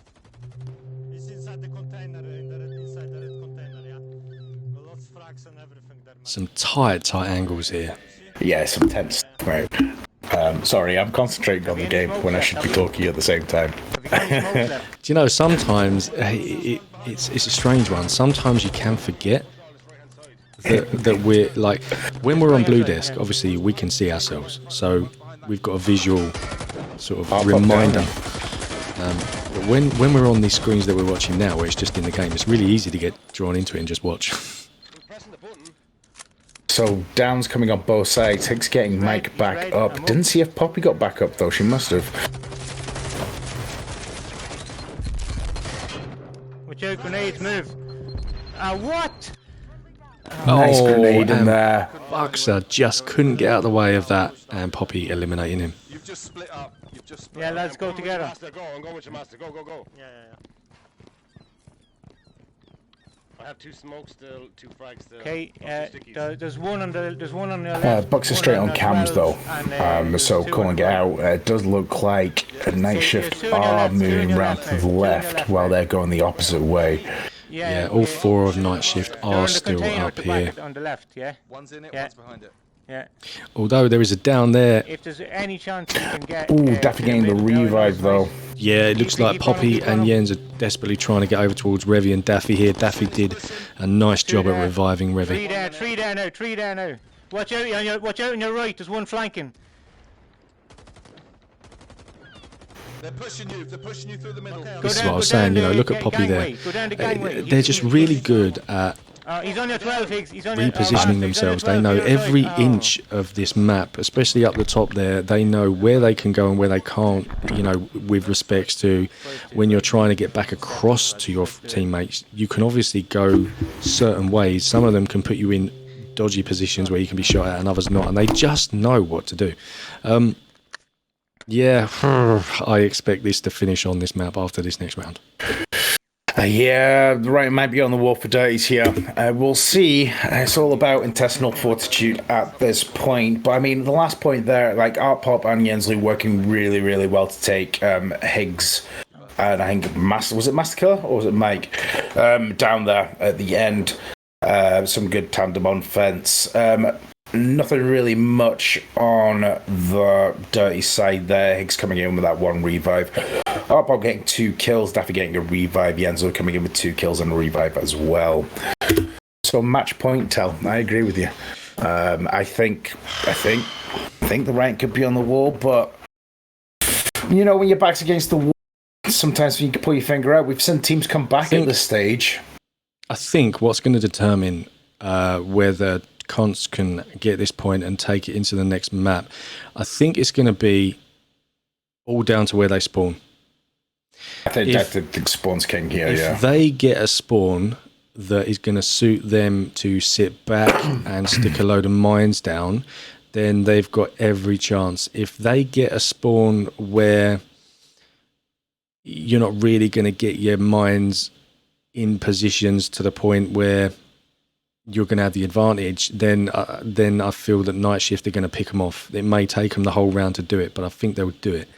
He's inside the container, inside the red container, yeah. Lots of frags and everything there. Some tight angles here. Yeah, some tense. Right. Sorry, I'm concentrating on the game when I should be talking at the same time. Do you know, sometimes it's a strange one. Sometimes you can forget that we're like, when we're on Blue Desk, obviously we can see ourselves. So we've got a visual sort of reminder. But when we're on these screens that we're watching now, where it's just in the game, it's really easy to get drawn into it and just watch. So Down's coming on both sides. Higgs getting Mike back up. Didn't see if Poppy got back up though. She must have. Watch out, grenades move. What? Nice grenade in there. Buxer just couldn't get out of the way of that, and Poppy eliminating him. You've just split up. Yeah, let's go together. Master, go, I'm going with your master. Go. Yeah. I have 2 smokes still, 2 frags still. Okay, there's one on the left. Bucks are straight on cams though, so calling it out. It does look like a night shift are moving around to the left while they're going the opposite way. Yeah, all 4 of night shift are still up here. On the left, yeah. One's in it, one's behind it. Yeah. Although there is a down there. If there's any chance you can get. Ooh, Daffy getting the revive though. Yeah, it looks like Poppy and Jens are desperately trying to get over towards Revy and Daffy here. Daffy did a nice job at reviving Revy. 3 there now. Watch out on your right. There's one flanking. They're pushing you through the middle. This is what I was saying, you know, look at Poppy there. They're just really good at he's on your 12, Higgs. He's on repositioning themselves. They know every inch of this map, especially up the top there. They know where they can go and where they can't, you know, with respects to when you're trying to get back across to your teammates. You can obviously go certain ways. Some of them can put you in dodgy positions where you can be shot at and others not, and they just know what to do. Yeah, I expect this to finish on this map after this next round. Yeah, the writing might be on the wall for Dirties here. We'll see. It's all about intestinal fortitude at this point. But I mean, the last point there, like Art Pop and Jenslu working really, really well to take Higgs. And I think was it Master Killer or was it Mike? Down there at the end. Some good tandem on fence. Nothing really much on the Dirty side there. Higgs coming in with that 1 revive. Artpop getting 2 kills. Daffy getting a revive. Yenzo coming in with 2 kills and a revive as well. So match point, Tell. I agree with you. I think the rank could be on the wall, but you know when your back's against the wall, sometimes you can pull your finger out. We've seen teams come back at this stage. I think what's going to determine whether Conts can get this point and take it into the next map, I think it's going to be all down to where they spawn. I think spawn's king here. If they get a spawn that is going to suit them to sit back and stick a load of mines down, then they've got every chance. If they get a spawn where you're not really going to get your mines in positions to the point where you're going to have the advantage, then I feel that Night Shift are going to pick them off. It may take them the whole round to do it, but I think they'll do it.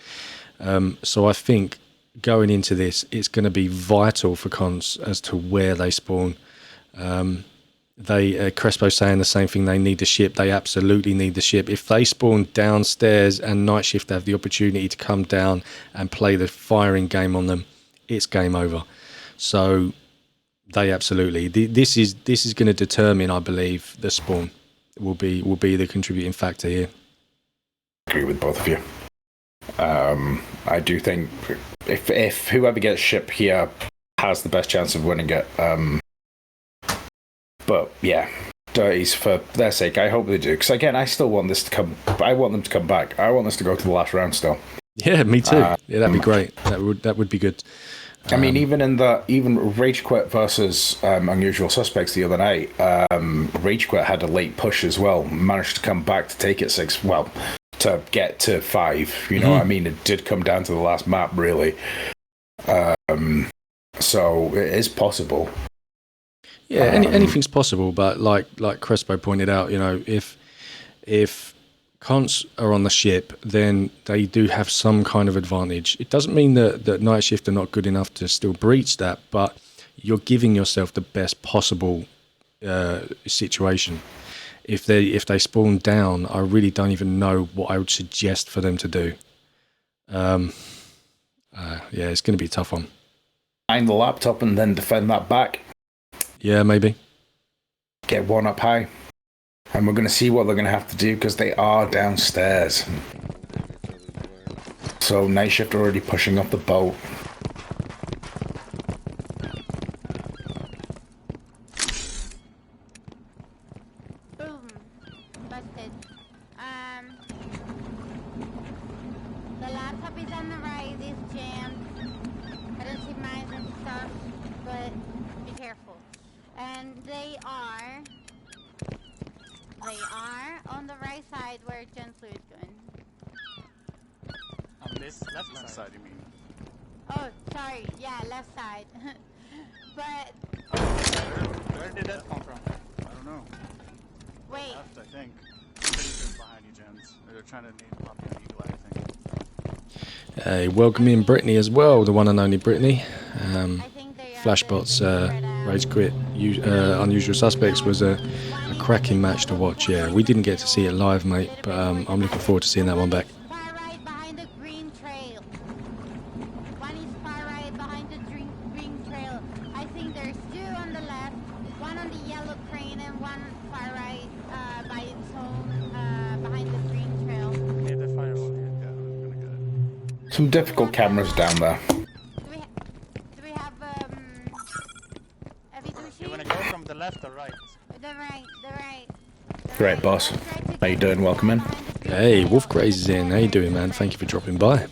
So I think going into this, it's going to be vital for Conts as to where they spawn. Crespo's saying the same thing. They need the ship. They absolutely need the ship. If they spawn downstairs and Night Shift have the opportunity to come down and play the firing game on them, it's game over. So they absolutely. This is going to determine, I believe, the spawn will be the contributing factor here. I agree with both of you. I do think if whoever gets ship here has the best chance of winning it. But yeah, Dirties, for their sake, I hope they do. Because again, I still want this to come. I want them to come back. I want this to go to the last round still. Yeah, me too. Yeah, that'd be great. That would be good. I mean, even Rage Quit versus Unusual Suspects the other night, Rage Quit had a late push as well. Managed to come back to take it 6. Well, to get to 5. You know what I mean? It did come down to the last map, really. So it is possible. Yeah, anything's possible. But like Crespo pointed out, you know, if Conts are on the ship, then they do have some kind of advantage. It doesn't mean that Night Shift are not good enough to still breach that, but you're giving yourself the best possible situation. If they spawn down, I really don't even know what I would suggest for them to do. Yeah, it's going to be a tough one. Find the laptop and then defend that back. Yeah, maybe. Get one up high. And we're going to see what they're going to have to do because they are downstairs. So Night Shift already pushing up the boat. Boom. Busted. The laptop is on the right, it's jammed. I don't see mines and stuff, but be careful. And they are on the right side where Gensler is going. On this left side, you mean? Oh, sorry. Yeah, left side. But Where did that come from? I don't know. wait. Left, I think. Pretty sure behind you, Jens. They're trying to name pop you on Eagle Eye, I think. Hey, welcome in Brittany as well, the one and only Brittany. I think they are Flashbot's spread out. Rage Quit Unusual Suspects was a cracking match to watch. Yeah, we didn't get to see it live, mate, but I'm looking forward to seeing that one back. Far right behind the green trail. One is far right behind the green trail. I think there's 2 on the left, one on the yellow crane, and one far right by its own behind the green trail. Okay, the firewall here. Yeah, I'm gonna get it. Some difficult cameras down there. Do we have You wanna go from the left or right? The right. Great, boss. How you doing? Welcome in. Hey, Wolf Craze is in. How you doing, man? Thank you for dropping by.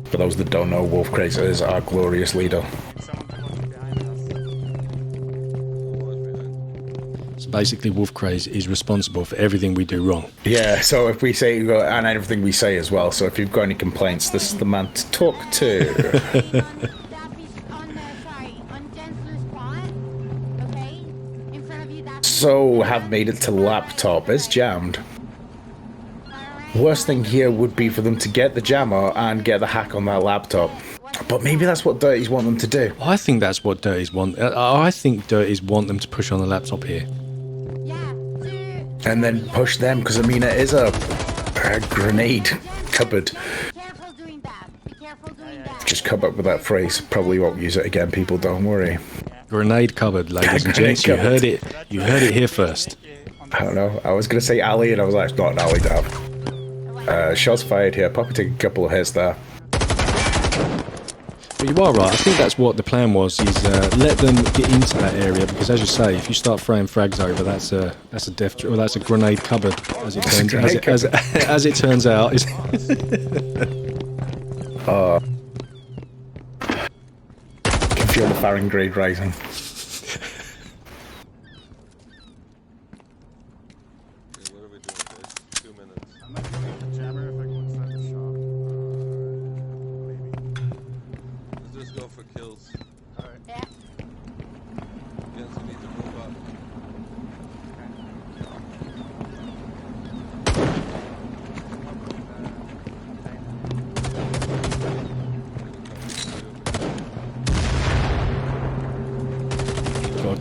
For those that don't know, Wolf Crazy is our glorious leader. Someone to go behind us. So basically, Wolf Craze is responsible for everything we do wrong. Yeah, so if we say, and everything we say as well, so if you've got any complaints, this is the man to talk to. On Gensler's spot. Okay? In front of you, that's So, have made it to laptop. It's jammed. Worst thing here would be for them to get the jammer and get the hack on that laptop. But maybe that's what Dirties want them to do. I think that's what Dirties want. I think Dirties want them to push on the laptop here. And then push them, because I mean, it is a grenade cupboard. Be careful doing that. Be careful doing that. Just come up with that phrase. Probably won't use it again, people, don't worry. Grenade cupboard, ladies and Grenade gents. You cupboard. heard it. You heard it here first. I don't know. I was going to say alley, and I was like, it's not an alley, Dav. Shots fired here. Poppy took a couple of hits there. But you are right. I think that's what the plan was: is let them get into that area, because, as you say, if you start throwing frags over, that's a death. Well, that's a grenade cupboard, as it turns out. It's Can feel the Fahrenheit rising. Okay, what are we doing, guys?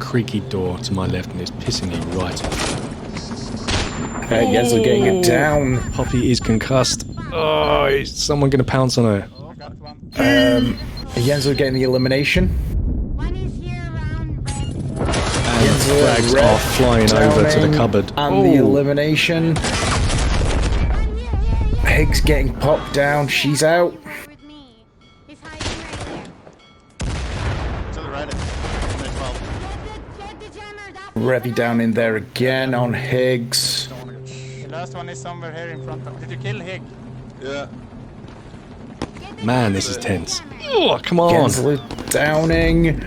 creaky door to my left, and it's pissing me right off. Jens are getting it down. Poppy is concussed. Oh, is someone going to pounce on her? I got one. Jens are getting the elimination. One is here around red. And flags are flying over to the cupboard. And the elimination. Higgs getting popped down. She's out. With me. He's hiding right there. To the right. There's 12. Get the jammer. That Revy down in there again on Higgs. The last one is somewhere here in front of. Did you kill Hig? Yeah. Man, this is tense. Oh, come on. Jens downing.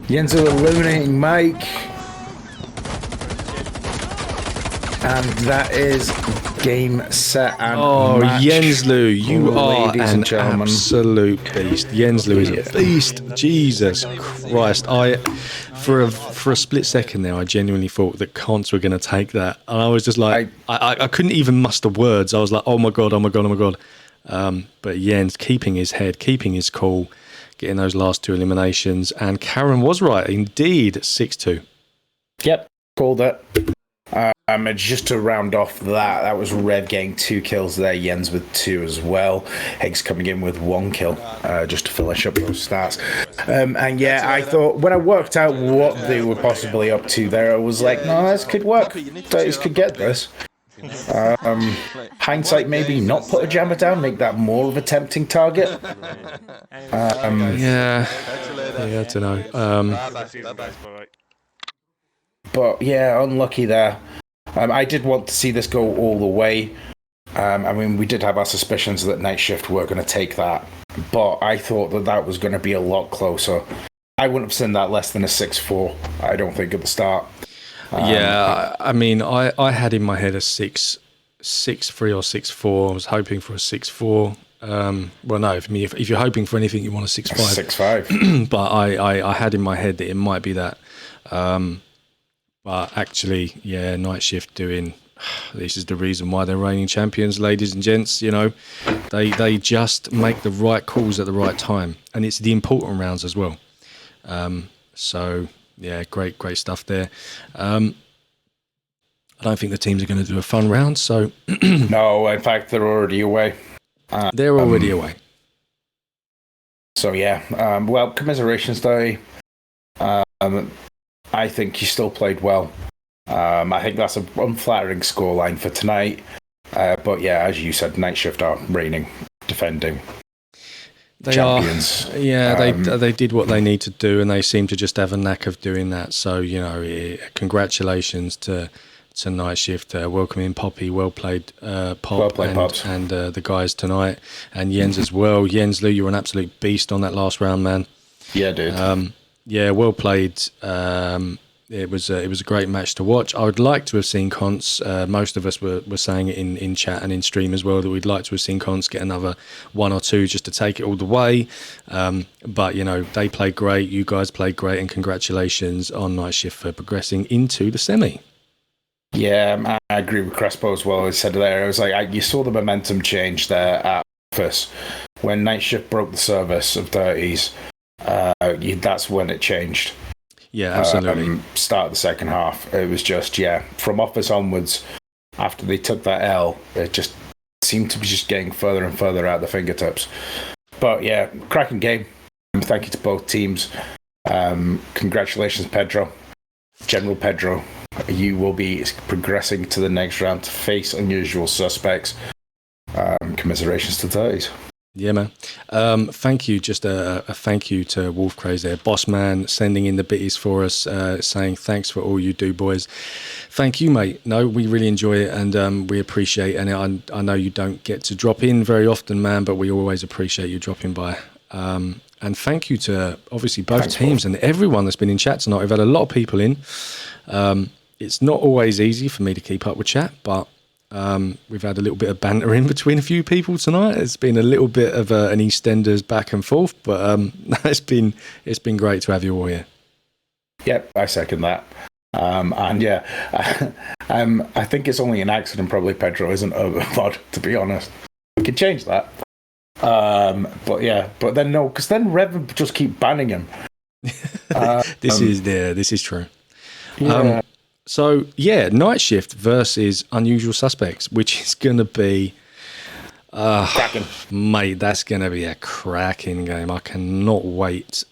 Jens eliminating Mike. And that is game, set, and match. Jenslu, you are Ladies an and gentlemen. absolute beast. Jenslu is a beast. Jesus Christ. For a split second there, I genuinely thought that Conts were going to take that. And I was just like, I couldn't even muster words. I was like, oh my God, oh my God, oh my God. But Jens keeping his head, keeping his cool, getting those last 2 eliminations. And Karen was right, indeed, 6-2. Yep, called it. Just to round off that was Rev getting 2 kills there, Jens with 2 as well. Higgs coming in with 1 kill, just to finish up those stats. And yeah, I thought when I worked out what they were possibly up to there, I was like, no, this could work. This could get this. Hindsight, maybe not put a jammer down, make that more of a tempting target. Yeah, I don't know. But yeah, unlucky there. I did want to see this go all the way. I mean, we did have our suspicions that Night Shift were going to take that, but I thought that was going to be a lot closer. I wouldn't have seen that less than a 6-4, I don't think, at the start. Yeah, I mean, I had in my head a 6-3 or 6-4. I was hoping for a 6-4. Well, no, for me, if you're hoping for anything, you want a 6-5. 6-5. But I had in my head that it might be that. But actually, yeah, Night Shift doing. This is the reason why they're reigning champions, ladies and gents. You know, they just make the right calls at the right time, and it's the important rounds as well. So yeah, great stuff there. I don't think the teams are going to do a fun round. So No, in fact, they're already away. they're already away. So yeah, well, commiserations day. I think you still played well. I think that's an unflattering scoreline for tonight. But yeah, as you said, Night Shift are reigning, defending champions. They did what they need to do, and they seem to just have a knack of doing that. So congratulations to Night Shift, welcoming Poppy. Well played, Pop, well played, Pops. and the guys tonight, and Jens as well. Jenslu, you were an absolute beast on that last round, man. Yeah, dude. Yeah, well played. It was a great match to watch. I would like to have seen Conts. Most of us were saying it in chat and in stream as well, that we'd like to have seen Conts get another 1 or 2 just to take it all the way. But they played great. You guys played great, and congratulations on Night Shift for progressing into the semi. Yeah, I agree with Crespo as well. I said there, I was like, you saw the momentum change there at office when Night Shift broke the service of Dirties. That's when it changed. Yeah, absolutely. Start of the second half, it was just from office onwards. After they took that L, it just seemed to be just getting further and further out the fingertips. But yeah, cracking game. Thank you to both teams. Congratulations, Pedro, General Pedro. You will be progressing to the next round to face unusual suspects. Commiserations to Dirties. Yeah, man. Thank you. Just a thank you to Wolf Craze there. Boss man sending in the bitties for us, saying thanks for all you do, boys. Thank you, mate. No, we really enjoy it, and we appreciate it. And I know you don't get to drop in very often, man, but we always appreciate you dropping by. And thank you to, obviously, both teams and everyone that's been in chat tonight. We've had a lot of people in. It's not always easy for me to keep up with chat, but we've had a little bit of banter in between a few people tonight. It's been a little bit of an EastEnders back and forth, but it's been great to have you all here. Yep, I second that. And yeah, I think it's only an accident. Probably Pedro isn't overbod, to be honest. We could change that. But then no, because then Rev just keep banning him. This is true. Yeah. So yeah, Night Shift versus Unusual Suspects, which is going to be, Cracking. mate, that's going to be a cracking game. I cannot wait.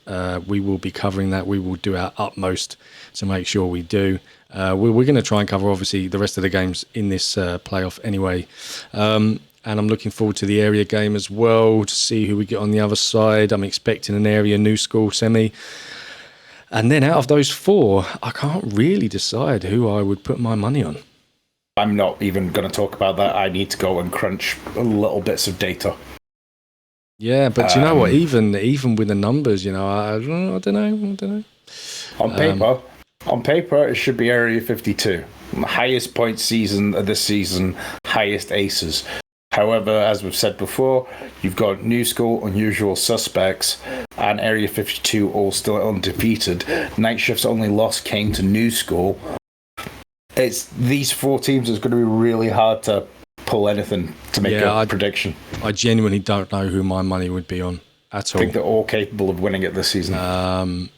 We will be covering that. We will do our utmost to make sure we do. We're going to try and cover, obviously, the rest of the games in this playoff anyway. And I'm looking forward to the area game as well, to see who we get on the other side. I'm expecting an area new school semi. And then out of those four, I can't really decide who I would put my money on. I'm not even going to talk about that. I need to go and crunch little bits of data. Yeah, but you know what? Even with the numbers, I don't know. On paper, it should be Area 52. Highest point season of this season, highest aces. However, as we've said before, you've got New School, Unusual Suspects, and Area 52 all still undefeated. Night Shift's only loss came to New School. It's these four teams. It's going to be really hard to pull anything to make a prediction. I genuinely don't know who my money would be on at all. I think they're all capable of winning it this season. I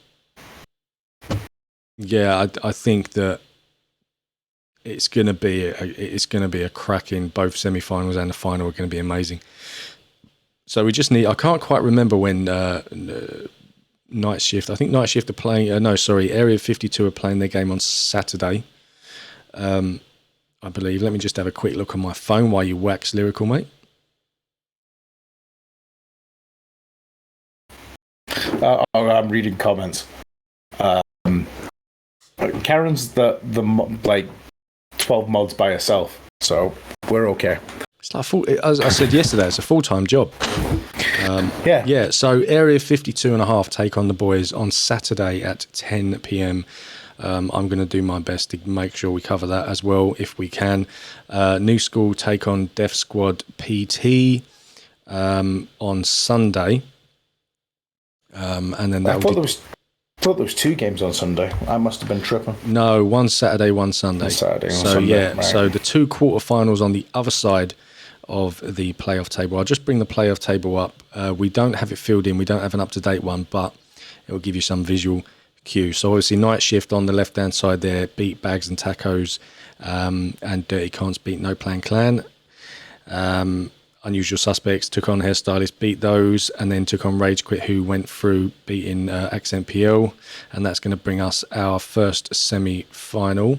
think that it's going to be a cracking. Both semi-finals and the final are going to be amazing. So we just need. I can't quite remember when Night Shift. I think Night Shift are playing. Area 52 are playing their game on Saturday. I believe. Let me just have a quick look on my phone while you wax lyrical, mate. I'm reading comments. Karen's the 12 mods by herself, so we're okay. It's like as I said yesterday, it's a full-time job. Yeah. So Area 52.5 take on the boys on Saturday at 10 p.m. I'm going to do my best to make sure we cover that as well if we can. New School take on Death Squad PT on Sunday. And then I thought there was two games on Sunday. I must have been tripping. No, one Saturday, one Sunday. Sunday. Right. So the two quarterfinals on the other side of the playoff table. I'll just bring the playoff table up. We don't have it filled in. We don't have an up-to-date one, but it will give you some visual cue. So obviously Night Shift on the left-hand side there beat Bags and Tacos, and Dirty Conts beat No Plan Clan. Unusual Suspects took on Hairstylist, beat those, and then took on Rage Quit, who went through beating Accent PL, and that's going to bring us our first semi-final.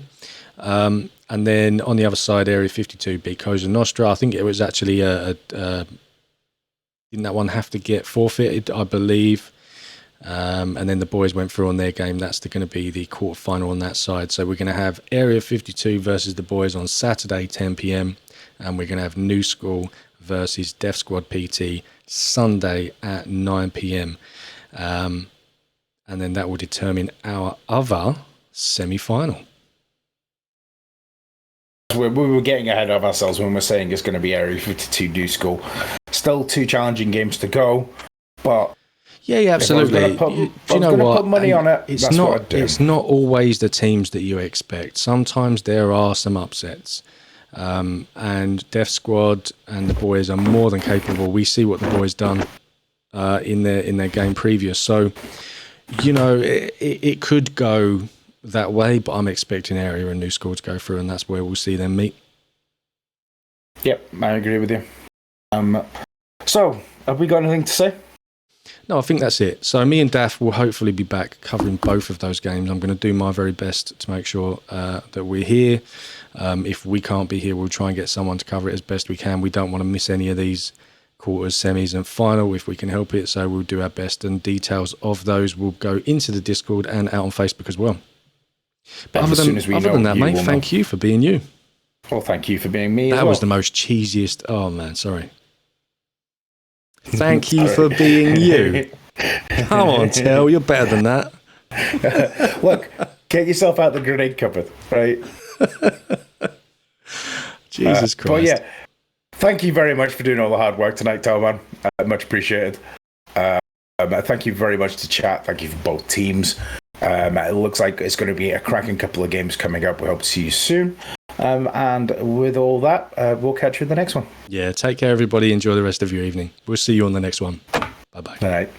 And then on the other side, Area 52 beat Cosa Nostra. I think it was actually didn't that one have to get forfeited, I believe. And then the boys went through on their game. That's going to be the quarterfinal on that side. So we're going to have Area 52 versus the boys on Saturday, 10 p.m. And we're going to have New School versus Death Squad PT Sunday at 9 p.m. And then that will determine our other semi-final. We were getting ahead of ourselves when we're saying it's going to be Area 52 New School. Still two challenging games to go, but yeah, absolutely. Do you know what? Put money on it. It's not always the teams that you expect. Sometimes there are some upsets. And Death Squad and the boys are more than capable. We see what the boys done in their game previous. So, it could go that way, but I'm expecting Area and New School to go through, and that's where we'll see them meet. Yep, I agree with you. So, have we got anything to say? No, I think that's it. So me and Daff will hopefully be back covering both of those games. I'm going to do my very best to make sure that we're here. If we can't be here, we'll try and get someone to cover it as best we can. We don't want to miss any of these quarters, semis and final if we can help it. So we'll do our best, and details of those will go into the Discord and out on Facebook as well. But other than that, mate, thank you for being you. Well, thank you for being me. That was the most cheesiest. Oh man, sorry. Thank you for being you. Come on, Tel, you're better than that. Look, get yourself out the grenade cupboard, right? Jesus Christ. But yeah, thank you very much for doing all the hard work tonight, Telman. Much appreciated. Thank you very much to chat. Thank you for both teams. It looks like it's going to be a cracking couple of games coming up. We hope to see you soon. And with all that, we'll catch you in the next one. Yeah, take care, everybody. Enjoy the rest of your evening. We'll see you on the next one. Bye-bye. All right.